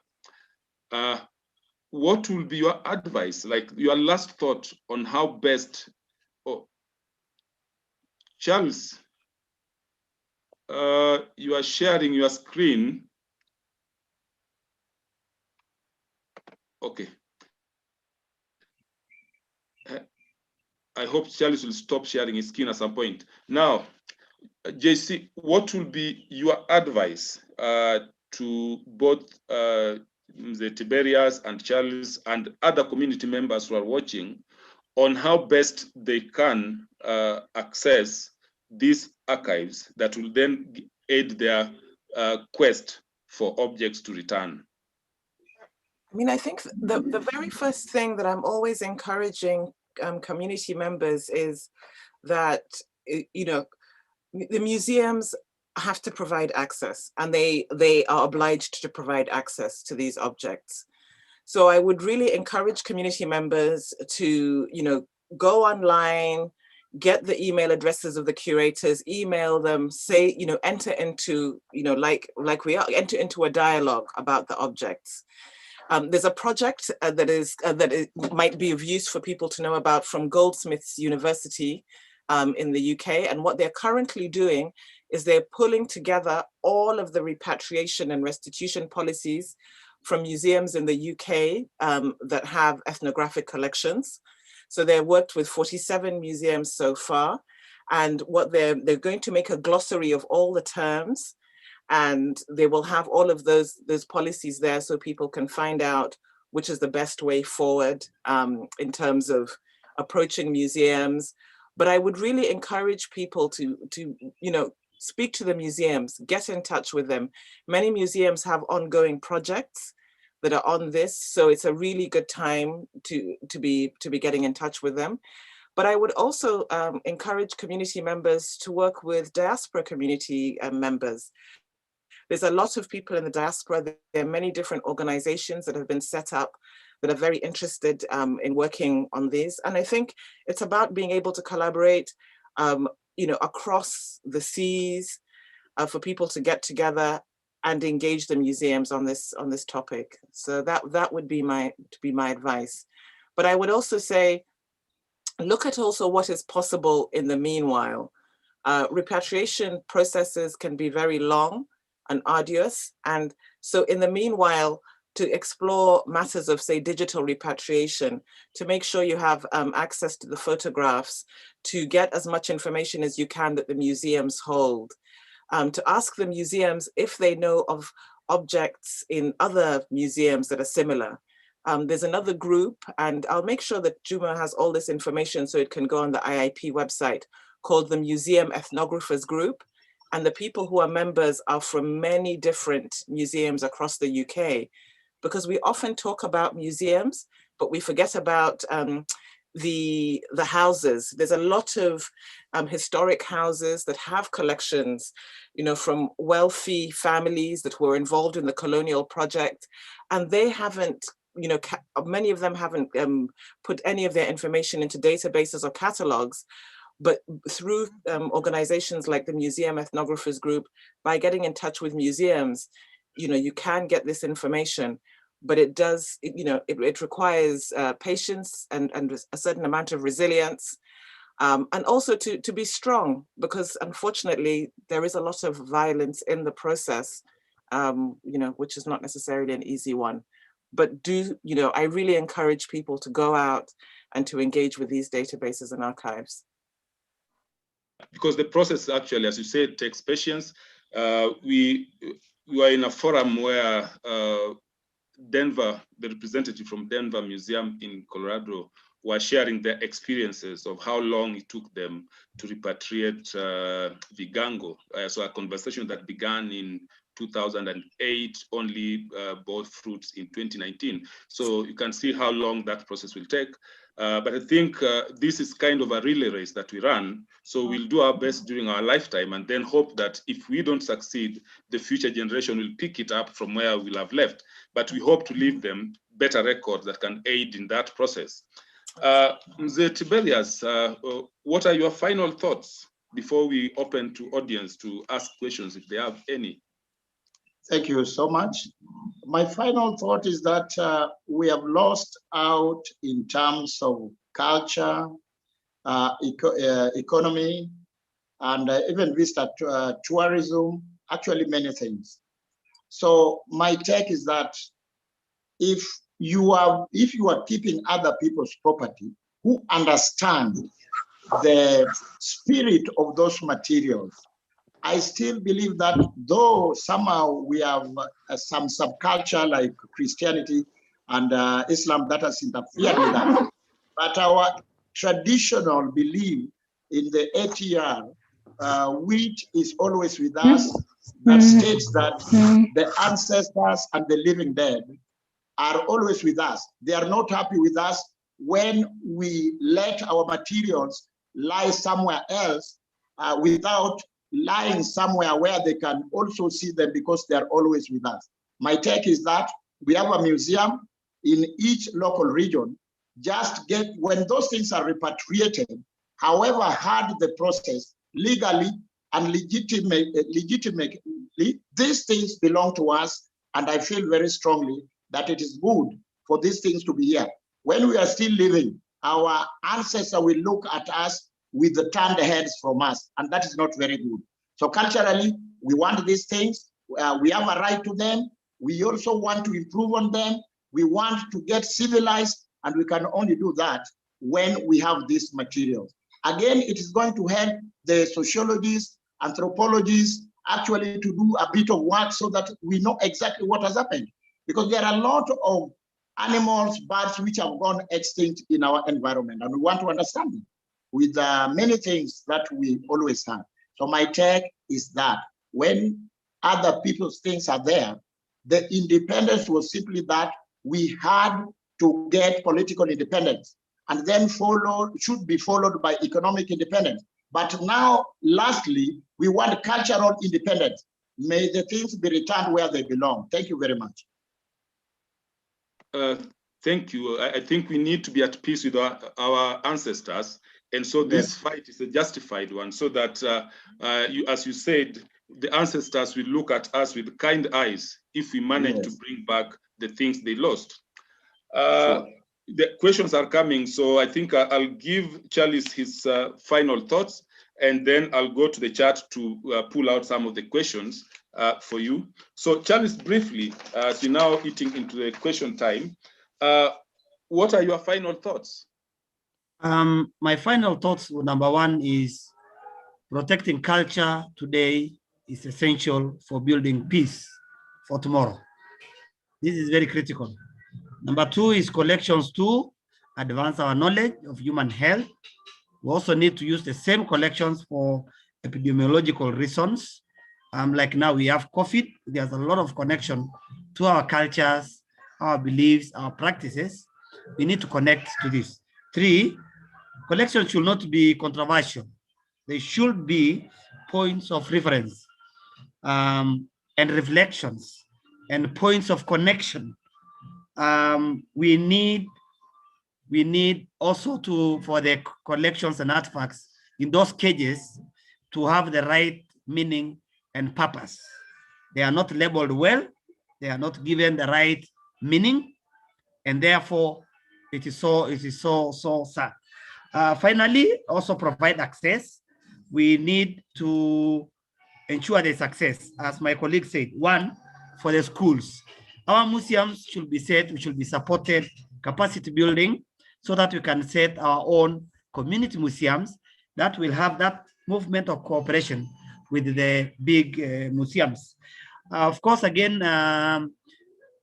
What will be your advice, like your last thought on how best? Oh, Charles, you are sharing your screen. Okay. I hope Charles will stop sharing his screen at some point. Now, JC, what will be your advice to both Mzee Tiberias and Charles and other community members who are watching on how best they can access these archives that will then aid their quest for objects to return? I mean, I think the very first thing that I'm always encouraging community members is that, you know, the museums have to provide access, and they are obliged to provide access to these objects. So I would really encourage community members to, you know, go online, get the email addresses of the curators, email them, say, you know, enter into, you know, like we are, enter into a dialogue about the objects. There's a project that might be of use for people to know about from Goldsmiths University in the UK. And what they're currently doing is they're pulling together all of the repatriation and restitution policies from museums in the UK that have ethnographic collections. So they've worked with 47 museums so far. And what they're going to make a glossary of all the terms, and they will have all of those policies there so people can find out which is the best way forward in terms of approaching museums. But I would really encourage people to you know, speak to the museums, get in touch with them. Many museums have ongoing projects that are on this, so it's a really good time to be getting in touch with them. But I would also encourage community members to work with diaspora community members. There's a lot of people in the diaspora. There are many different organizations that have been set up that are very interested in working on these. And I think it's about being able to collaborate, you know, across the seas for people to get together and engage the museums on this topic. So that would be my advice. But I would also say, look at also what is possible in the meanwhile. Repatriation processes can be very long and arduous. And so in the meanwhile, to explore matters of, say, digital repatriation, to make sure you have access to the photographs, to get as much information as you can that the museums hold, to ask the museums if they know of objects in other museums that are similar. There's another group, and I'll make sure that Juma has all this information so it can go on the IIP website, called the Museum Ethnographers Group. And the people who are members are from many different museums across the UK, because we often talk about museums, but we forget about the houses. There's a lot of historic houses that have collections, you know, from wealthy families that were involved in the colonial project, and they haven't, you know, many of them haven't put any of their information into databases or catalogs. But through organizations like the Museum Ethnographers Group, by getting in touch with museums, you know, you can get this information. But it does, you know, it requires patience and a certain amount of resilience. and also to be strong, because unfortunately there is a lot of violence in the process, which is not necessarily an easy one. But I really encourage people to go out and to engage with these databases and archives. Because the process actually, as you said, takes patience. We are in a forum where Denver, the representative from Denver Museum in Colorado, were sharing their experiences of how long it took them to repatriate Vigango. So a conversation that began in 2008 only bore fruits in 2019. So you can see how long that process will take. But I think this is kind of a relay race that we run. So we'll do our best during our lifetime and then hope that if we don't succeed, the future generation will pick it up from where we'll have left. But we hope to leave them better records that can aid in that process. Mzee Tiberious, what are your final thoughts before we open to audience to ask questions if they have any? Thank you so much. My final thought is that we have lost out in terms of culture, economy, and even visitor tourism, actually many things. So my take is that if you are keeping other people's property who understand the spirit of those materials, I still believe that though somehow we have some subculture like Christianity and Islam that has interfered with that, but our traditional belief in the ATR, which is always with us, that states that the ancestors and the living dead are always with us. They are not happy with us when we let our materials lie somewhere else without lying somewhere where they can also see them, because they are always with us. My take is that we have a museum in each local region. Just when those things are repatriated, however hard the process, legally and legitimately, these things belong to us. And I feel very strongly that it is good for these things to be here. When we are still living, our ancestors will look at us with the turned heads from us, and that is not very good. So culturally, we want these things. We have a right to them. We also want to improve on them. We want to get civilized, and we can only do that when we have these materials. Again, it is going to help the sociologists, anthropologists, actually to do a bit of work so that we know exactly what has happened. Because there are a lot of animals, birds, which have gone extinct in our environment, and we want to understand them with many things that we always have. So my take is that when other people's things are there, the independence was simply that we had to get political independence, and then should be followed by economic independence. But now, lastly, we want cultural independence. May the things be returned where they belong. Thank you very much. Thank you. I think we need to be at peace with our ancestors. And so this fight is a justified one, so that, as you said, the ancestors will look at us with kind eyes if we manage to bring back the things they lost. Sure. The questions are coming, so I think I'll give Charles his final thoughts, and then I'll go to the chat to pull out some of the questions for you. So Charles, briefly, as you're now eating into the question time, what are your final thoughts? My final thoughts, number one, is protecting culture today is essential for building peace for tomorrow. This is very critical. Number two is collections to advance our knowledge of human health. We also need to use the same collections for epidemiological reasons. Like now we have COVID, there's a lot of connection to our cultures, our beliefs, our practices. We need to connect to this. Three, collections should not be controversial. They should be points of reference and reflections and points of connection. We need also for the collections and artifacts in those cages to have the right meaning and purpose. They are not labeled well, they are not given the right meaning, and therefore it is so sad. Finally, also provide access. We need to ensure the success, as my colleague said. One, for the schools. Our museums should be set, we should be supported, capacity building, so that we can set our own community museums that will have that movement of cooperation with the big museums. Of course, again, our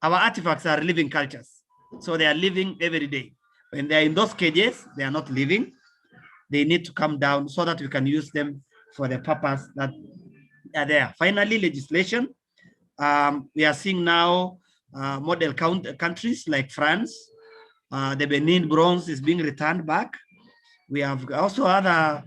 artifacts are living cultures. So they are living every day. When they're in those cages, they are not living. They need to come down so that we can use them for the purpose that are there. Finally, legislation. We are seeing now model countries like France. The Benin bronze is being returned back. We have also other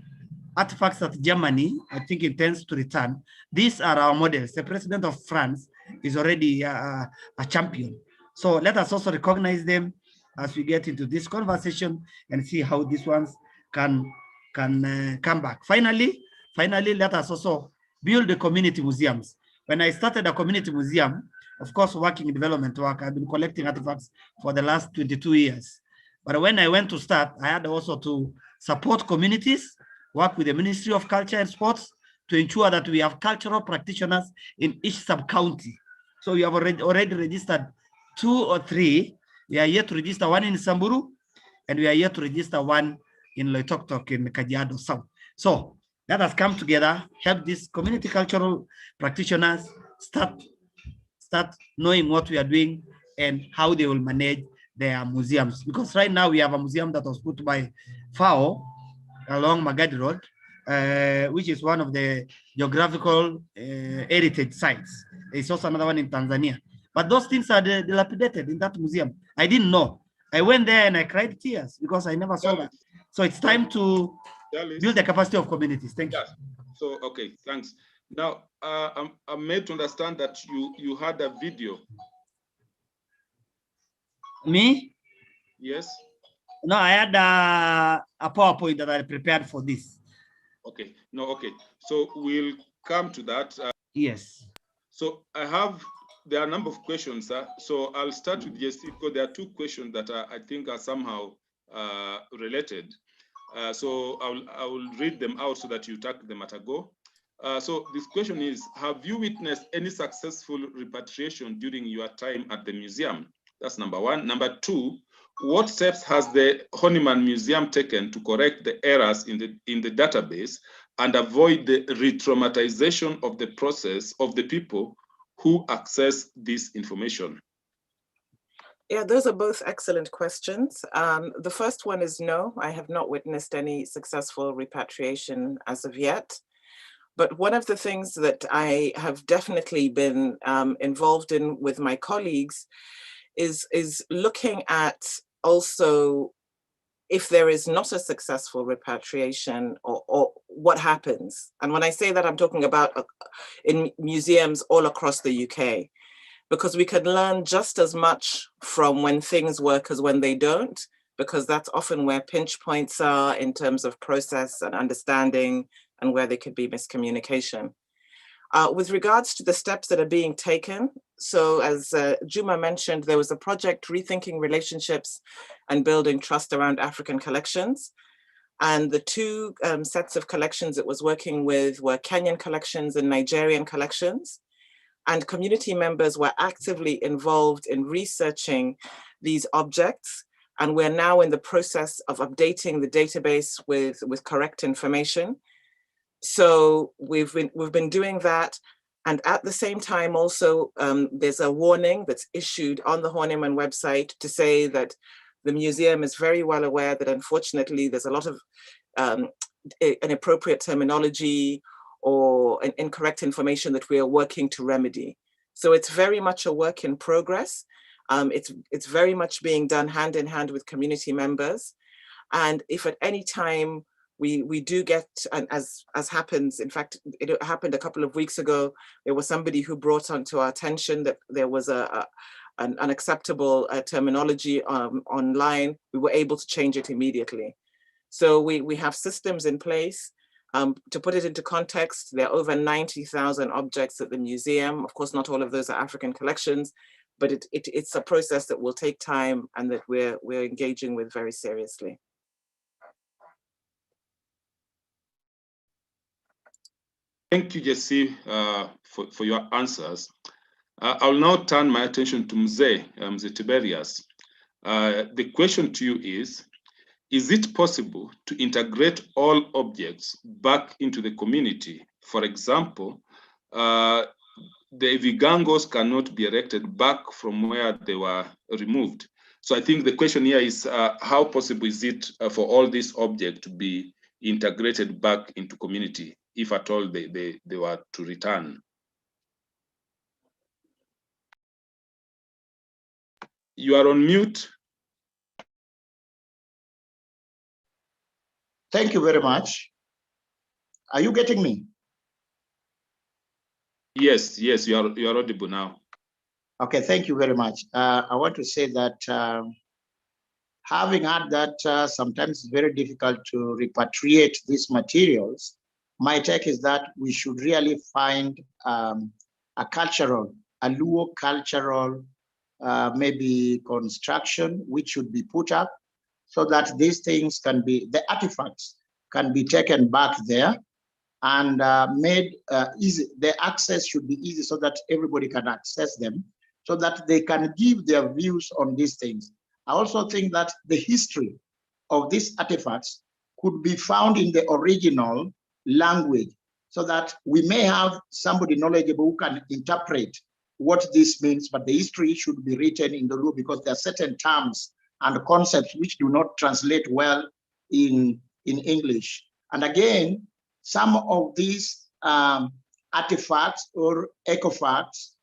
artifacts that Germany, I think, intends to return. These are our models. The president of France is already a champion. So let us also recognize them as we get into this conversation and see how these ones can come back. Finally, let us also build the community museums. When I started a community museum, of course, working in development work, I've been collecting artifacts for the last 22 years. But when I went to start, I had also to support communities, work with the Ministry of Culture and Sports to ensure that we have cultural practitioners in each sub-county. So we have already registered 2 or 3. We are yet to register one in Samburu, and we are yet to register one in Loitoktok in Kajiado South. So let us come together, help these community cultural practitioners start knowing what we are doing and how they will manage their museums. Because right now we have a museum that was put by FAO along Magadi Road, which is one of the geographical heritage sites. There's also another one in Tanzania. But those things are dilapidated in that museum. I didn't know. I went there and I cried tears because I never saw that. So it's time to build the capacity of communities. Thank you. So, okay, thanks. Now, I'm made to understand that you had a video. Me? Yes. No, I had a PowerPoint that I prepared for this. Okay. No, okay. So we'll come to that. Yes. So there are a number of questions. So I'll start with GST because there are 2 questions that I think are somehow related. So I will read them out so that you tackle them at a go. So this question is, have you witnessed any successful repatriation during your time at the museum? That's number 1. Number 2, what steps has the Horniman Museum taken to correct the errors in the database and avoid the re-traumatization of the process of the people who access this information? Yeah, those are both excellent questions. The first one is no, I have not witnessed any successful repatriation as of yet. But one of the things that I have definitely been involved in with my colleagues is looking at also if there is not a successful repatriation or what happens. And when I say that, I'm talking about in museums all across the UK, because we can learn just as much from when things work as when they don't, because that's often where pinch points are in terms of process and understanding and where there could be miscommunication. With regards to the steps that are being taken, so as Juma mentioned, there was a project rethinking relationships and building trust around African collections. And the 2 sets of collections it was working with were Kenyan collections and Nigerian collections. And community members were actively involved in researching these objects. And we're now in the process of updating the database with correct information. So we've been doing that. And at the same time also, there's a warning that's issued on the Horniman website to say that the museum is very well aware that unfortunately there's a lot of inappropriate terminology or an incorrect information that we are working to remedy. So it's very much a work in progress. It's very much being done hand in hand with community members. And if at any time we do get, and as happens, in fact, it happened a couple of weeks ago, there was somebody who brought onto our attention that there was an unacceptable terminology online, we were able to change it immediately. So we have systems in place. To put it into context, there are over 90,000 objects at the museum. Of course, not all of those are African collections, but it's a process that will take time and that we're engaging with very seriously. Thank you, Jesse, for your answers. I'll now turn my attention to Mzee Tiberious. The question to you is it possible to integrate all objects back into the community? For example, the vigangos cannot be erected back from where they were removed. So I think the question here is how possible is it for all these objects to be integrated back into community, if at all they were to return? You are on mute. Thank you very much. Are you getting me? Yes, you are audible now. Okay, thank you very much. I want to say that having had that sometimes it's very difficult to repatriate these materials, my take is that we should really find a Luo cultural maybe construction which should be put up so that these things can be, the artifacts can be taken back there and made easy. The access should be easy so that everybody can access them, so that they can give their views on these things. I also think that the history of these artifacts could be found in the original language, so that we may have somebody knowledgeable who can interpret what this means, but the history should be written in the Luo, because there are certain terms and concepts which do not translate well in English. And again, some of these artifacts or ecofacts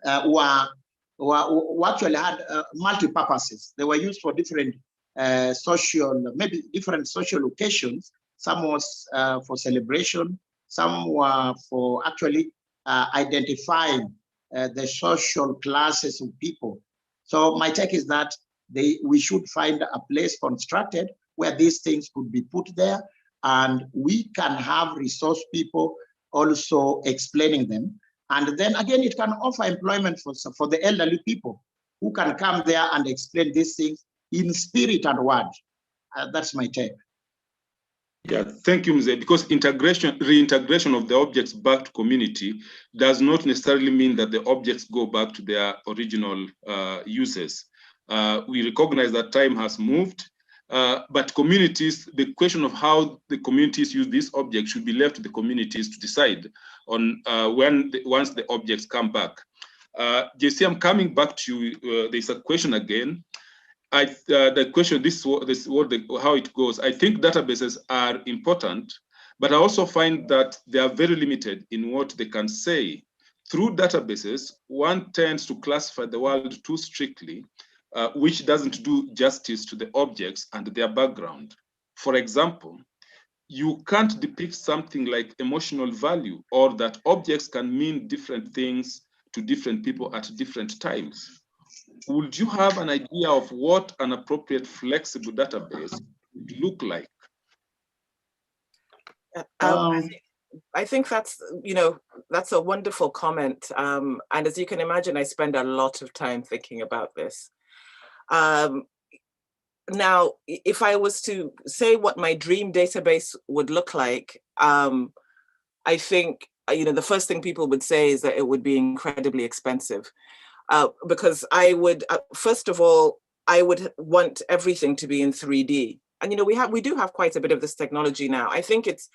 actually had multi-purposes. They were used for different maybe different social occasions. Some was for celebration, some were for actually identifying the social classes of people. So my take is that we should find a place constructed where these things could be put there, and we can have resource people also explaining them. And then again, it can offer employment for the elderly people who can come there and explain these things in spirit and word. That's my take. Yeah, thank you, Mzee. Because reintegration of the objects back to community does not necessarily mean that the objects go back to their original uses. We recognize that time has moved, but communities, the question of how the communities use these objects should be left to the communities to decide on once the objects come back. JC, I'm coming back to you. There's a question again. The question, how it goes. I think databases are important, but I also find that they are very limited in what they can say. Through databases, one tends to classify the world too strictly, which doesn't do justice to the objects and their background. For example, you can't depict something like emotional value, or that objects can mean different things to different people at different times. Would you have an idea of what an appropriate flexible database would look like? I think that's, that's a wonderful comment. And as you can imagine, I spend a lot of time thinking about this. Now, if I was to say what my dream database would look like, I think, the first thing people would say is that it would be incredibly expensive. Because I would, first of all, I would want everything to be in 3D. And we do have quite a bit of this technology now. I think it's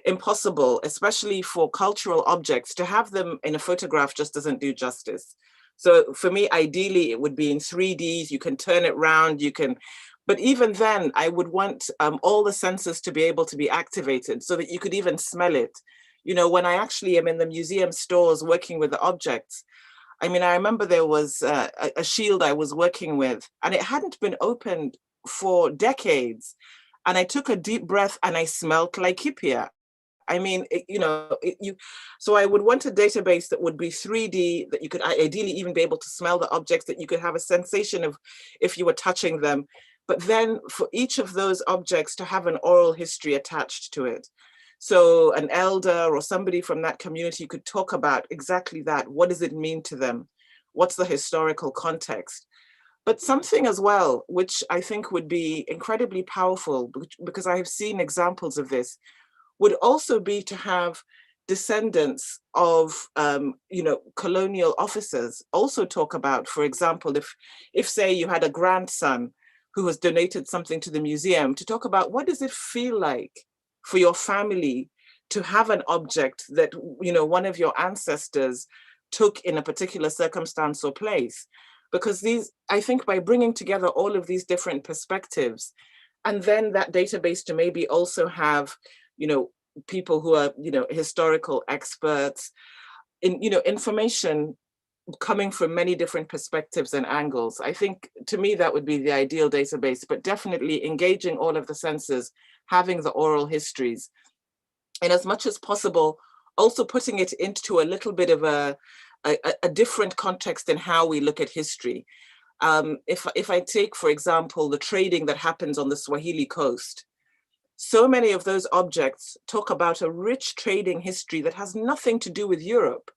impossible, especially for cultural objects, to have them in a photograph just doesn't do justice. So for me, ideally, it would be in 3D. You can turn it around, but even then, I would want all the senses to be able to be activated so that you could even smell it. When I actually am in the museum stores working with the objects, I remember there was a shield I was working with, and it hadn't been opened for decades. And I took a deep breath and I smelled Laikipia. So I would want a database that would be 3D, that you could ideally even be able to smell the objects, that you could have a sensation of if you were touching them. But then for each of those objects to have an oral history attached to it. So an elder or somebody from that community could talk about exactly that. What does it mean to them? What's the historical context? But something as well, which I think would be incredibly powerful, because I have seen examples of this, would also be to have descendants of, colonial officers also talk about, for example, if say you had a grandson who has donated something to the museum, to talk about what does it feel like for your family to have an object that, one of your ancestors took in a particular circumstance or place. Because I think by bringing together all of these different perspectives, and then that database to maybe also have, people who are, historical experts, information coming from many different perspectives and angles. I think, to me, that would be the ideal database, but definitely engaging all of the senses, having the oral histories, and as much as possible, also putting it into a little bit of a different context in how we look at history. If I take, for example, the trading that happens on the Swahili coast, so many of those objects talk about a rich trading history that has nothing to do with Europe.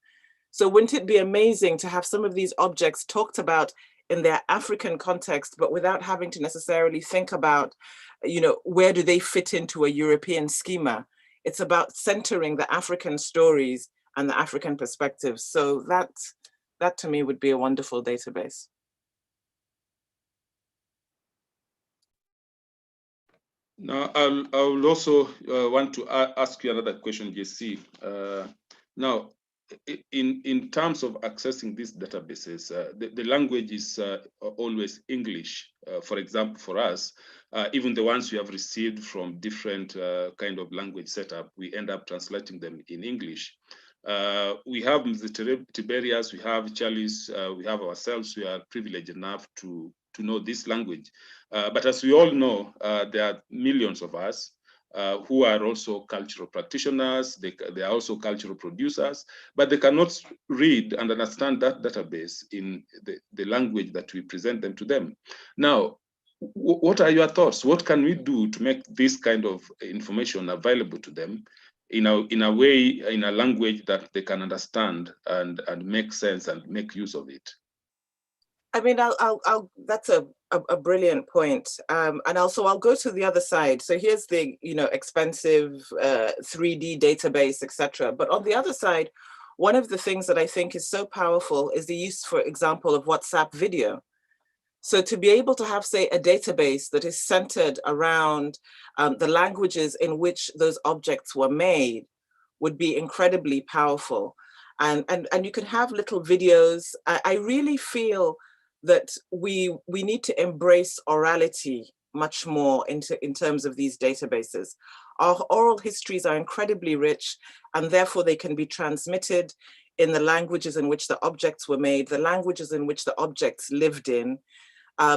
So wouldn't it be amazing to have some of these objects talked about in their African context, but without having to necessarily think about, where do they fit into a European schema? It's about centering the African stories and the African perspectives. So that to me would be a wonderful database. Now, I will also want to ask you another question, JC. Now, in terms of accessing these databases, the language is always English. For example, for us, even the ones we have received from different kind of language setup, we end up translating them in English. We have Mzee Tiberious, we have Charles, we have ourselves. We are privileged enough to know this language. But as we all know, there are millions of us who are also cultural practitioners. They are also cultural producers, but they cannot read and understand that database in the language that we present them to them. Now, what are your thoughts? What can we do to make this kind of information available to them in a way, in a language that they can understand and make sense and make use of it? I mean, that's a brilliant point. And also I'll go to the other side. So here's the, expensive 3D database, etc. But on the other side, one of the things that I think is so powerful is the use, for example, of WhatsApp video. So to be able to have, say, a database that is centered around the languages in which those objects were made would be incredibly powerful. And you can have little videos. I really feel that we need to embrace orality much more in terms of these databases. Our oral histories are incredibly rich, and therefore they can be transmitted in the languages in which the objects were made, the languages in which the objects lived in.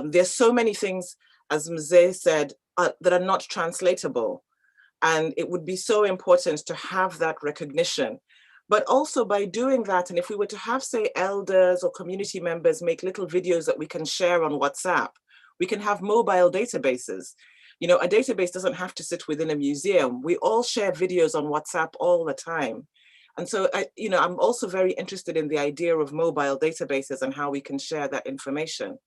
There's so many things, as Mzee said, that are not translatable. And it would be so important to have that recognition. But also by doing that, and if we were to have, say, elders or community members make little videos that we can share on WhatsApp, we can have mobile databases. A database doesn't have to sit within a museum. We all share videos on WhatsApp all the time. And so, I'm also very interested in the idea of mobile databases and how we can share that information.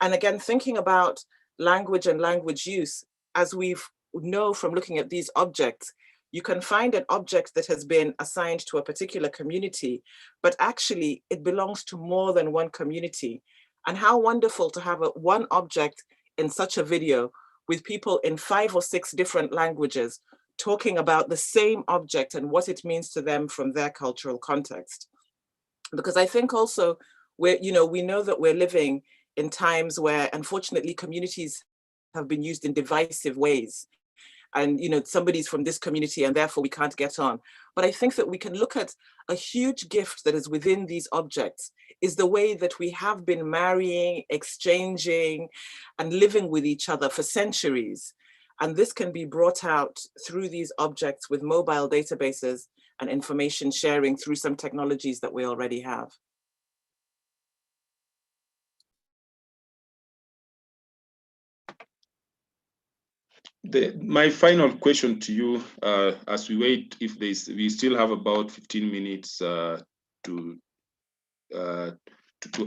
And again, thinking about language and language use, as we know from looking at these objects, you can find an object that has been assigned to a particular community, but actually it belongs to more than one community. And how wonderful to have one object in such a video with people in 5 or 6 different languages talking about the same object and what it means to them from their cultural context. Because I think also we know that we're living in times where, unfortunately, communities have been used in divisive ways. And somebody's from this community and therefore we can't get on. But I think that we can look at a huge gift that is within these objects is the way that we have been marrying, exchanging, and living with each other for centuries. And this can be brought out through these objects with mobile databases and information sharing through some technologies that we already have. My final question to you, as we wait, we still have about 15 minutes to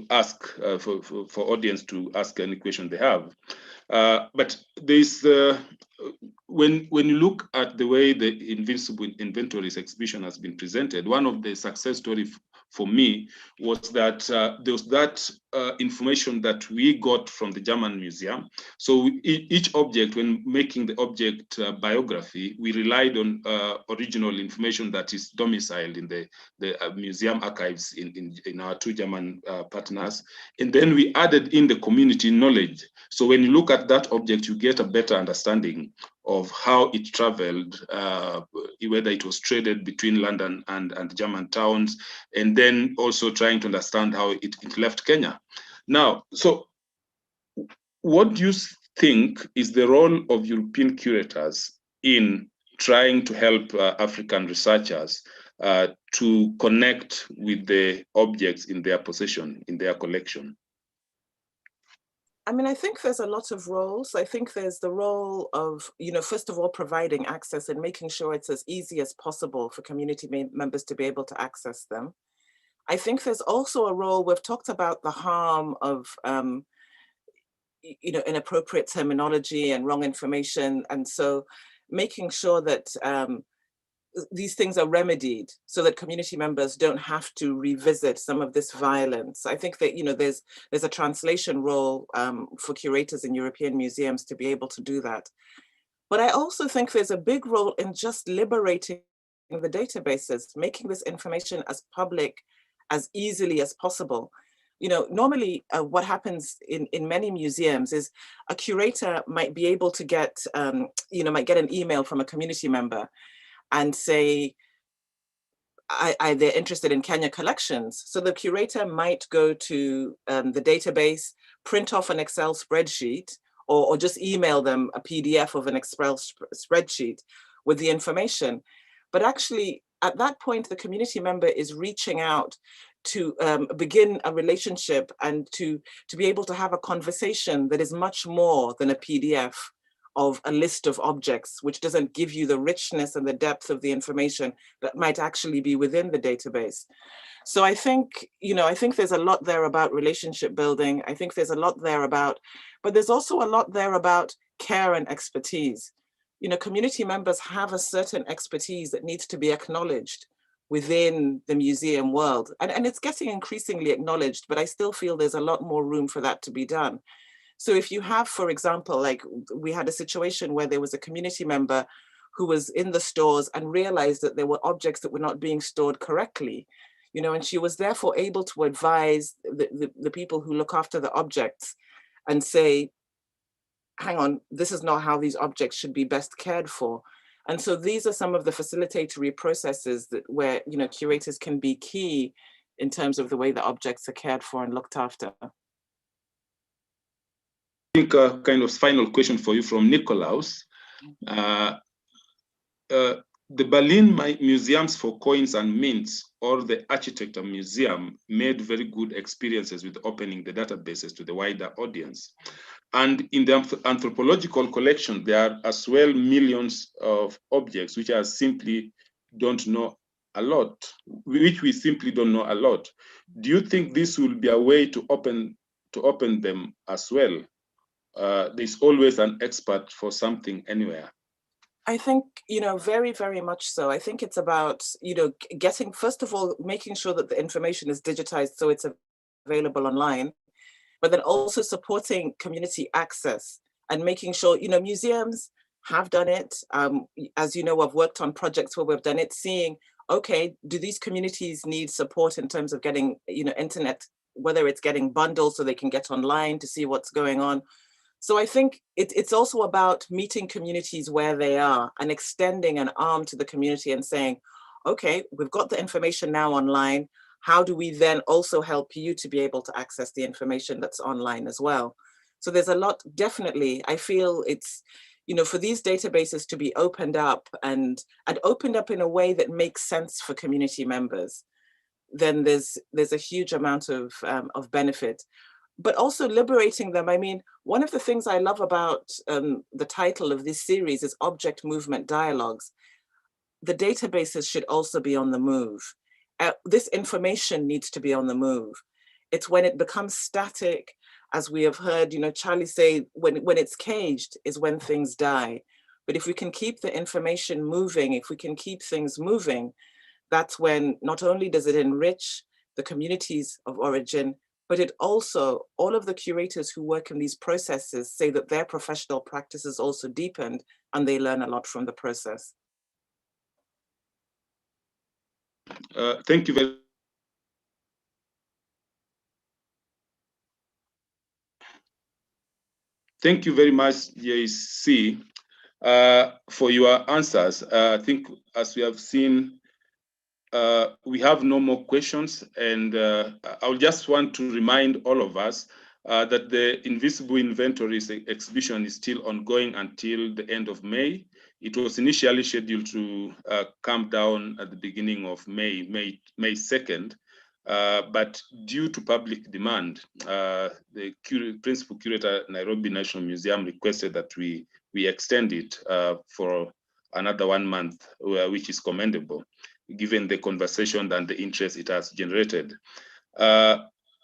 ask for audience to ask any question they have. But there's when you look at the way the Invisible Inventories exhibition has been presented, one of the success stories for me was that there was that information that we got from the German museum. So each object, when making the object biography, we relied on original information that is domiciled in the museum archives in our two German partners. And then we added in the community knowledge. So when you look at that object, you get a better understanding of how it traveled, whether it was traded between London and German towns, and then also trying to understand how it left Kenya. Now, so what do you think is the role of European curators in trying to help African researchers to connect with the objects in their possession, in their collection? I mean, I think there's a lot of roles. I think there's the role of, first of all, providing access and making sure it's as easy as possible for community members to be able to access them. I think there's also a role, we've talked about the harm of, inappropriate terminology and wrong information. And so making sure that these things are remedied so that community members don't have to revisit some of this violence. I think that, there's a translation role for curators in European museums to be able to do that. But I also think there's a big role in just liberating the databases, making this information as public as easily as possible. Normally what happens in many museums is a curator might be able to get, might get an email from a community member and say, they're interested in Kenya collections. So the curator might go to the database, print off an Excel spreadsheet, or just email them a PDF of an Excel spreadsheet with the information. But actually, at that point, the community member is reaching out to begin a relationship and to be able to have a conversation that is much more than a PDF of a list of objects, which doesn't give you the richness and the depth of the information that might actually be within the database. So I think, I think there's a lot there about relationship building. I think there's a lot there about, but there's also a lot there about care and expertise. Community members have a certain expertise that needs to be acknowledged within the museum world. And it's getting increasingly acknowledged, but I still feel there's a lot more room for that to be done. So if you have, for example, like we had a situation where there was a community member who was in the stores and realized that there were objects that were not being stored correctly, and she was therefore able to advise the people who look after the objects and say, hang on, this is not how these objects should be best cared for. And so these are some of the facilitatory processes where, curators can be key in terms of the way the objects are cared for and looked after. I think a kind of final question for you from Nikolaus. The Berlin Museums for Coins and Mints, or the Architecture Museum, made very good experiences with opening the databases to the wider audience. And in the anthropological collection, there are as well millions of objects which are simply don't know a lot, which we simply don't know a lot. Do you think this will be a way to open them as well? There's always an expert for something anywhere. I think, very, very much so. I think it's about, getting, first of all, making sure that the information is digitized so it's available online, but then also supporting community access and making sure, museums have done it. As you know, I've worked on projects where we've done it, seeing, okay, do these communities need support in terms of getting, internet, whether it's getting bundles so they can get online to see what's going on. So I think it's also about meeting communities where they are and extending an arm to the community and saying, okay, we've got the information now online. How do we then also help you to be able to access the information that's online as well? So there's a lot, definitely. I feel it's, for these databases to be opened up and opened up in a way that makes sense for community members, then there's a huge amount of benefit. But also liberating them. I mean, one of the things I love about the title of this series is Object Movement Dialogues. The databases should also be on the move. This information needs to be on the move. It's when it becomes static, as we have heard, Charlie say, when it's caged is when things die. But if we can keep the information moving, if we can keep things moving, that's when not only does it enrich the communities of origin, but it also, all of the curators who work in these processes say that their professional practice is also deepened and they learn a lot from the process. Thank you very Thank you very much, JC, for your answers. I think as we have seen, we have no more questions, and I would just want to remind all of us that the Invisible Inventories exhibition is still ongoing until the end of May. It was initially scheduled to come down at the beginning of May 2nd, but due to public demand, the principal curator at Nairobi National Museum requested that we extend it for another 1 month, which is commendable, given the conversation and the interest it has generated.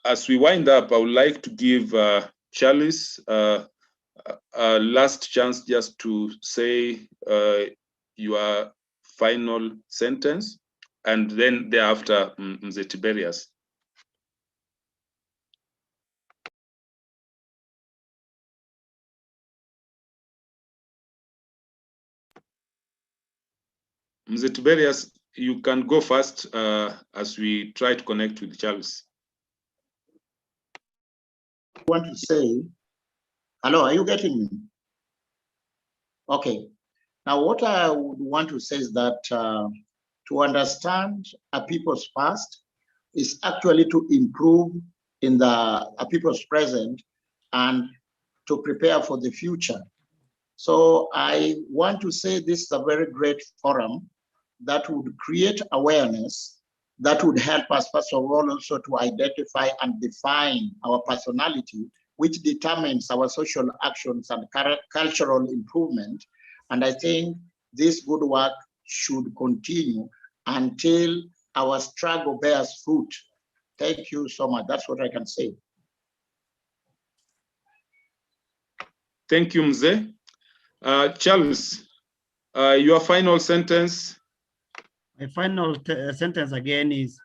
As we wind up, I would like to give Charles a last chance just to say your final sentence, and then thereafter, Mzee Tiberious. Mzee Tiberious, you can go first as we try to connect with Charles. I want to say, hello, are you getting me? Okay. Now, what I would want to say is that to understand a people's past is actually to improve in a people's present and to prepare for the future. So I want to say this is a very great forum that would create awareness, that would help us, first of all, also to identify and define our personality, which determines our social actions and cultural improvement. And I think this good work should continue until our struggle bears fruit. Thank you so much. That's what I can say. Thank you, Mzee. Charles, your final sentence. My final sentence again is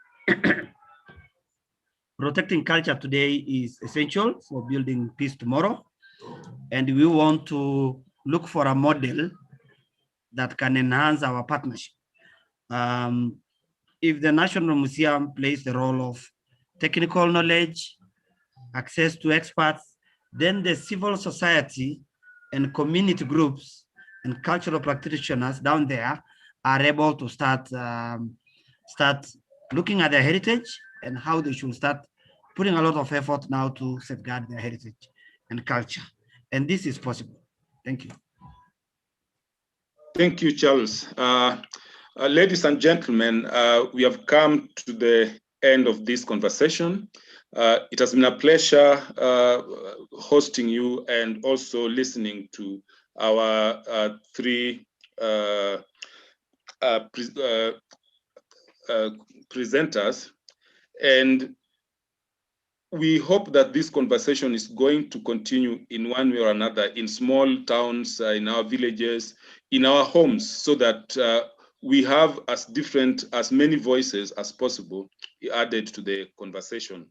protecting culture today is essential for building peace tomorrow. And we want to look for a model that can enhance our partnership. If the National Museum plays the role of technical knowledge, access to experts, then the civil society and community groups and cultural practitioners down there are able to start looking at their heritage and how they should start putting a lot of effort now to safeguard their heritage and culture. And this is possible. Thank you. Thank you, Charles. Ladies and gentlemen, we have come to the end of this conversation. It has been a pleasure hosting you and also listening to our three presenters. And we hope that this conversation is going to continue in one way or another in small towns, in our villages, in our homes, so that we have as many voices as possible added to the conversation.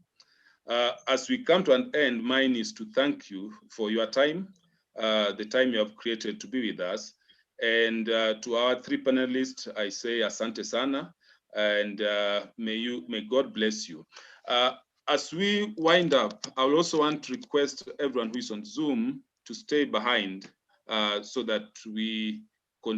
As we come to an end, mine is to thank you for your time, the time you have created to be with us. And to our three panelists, I say asante sana, and may God bless you. As we wind up, I will also want to request everyone who is on Zoom to stay behind so that we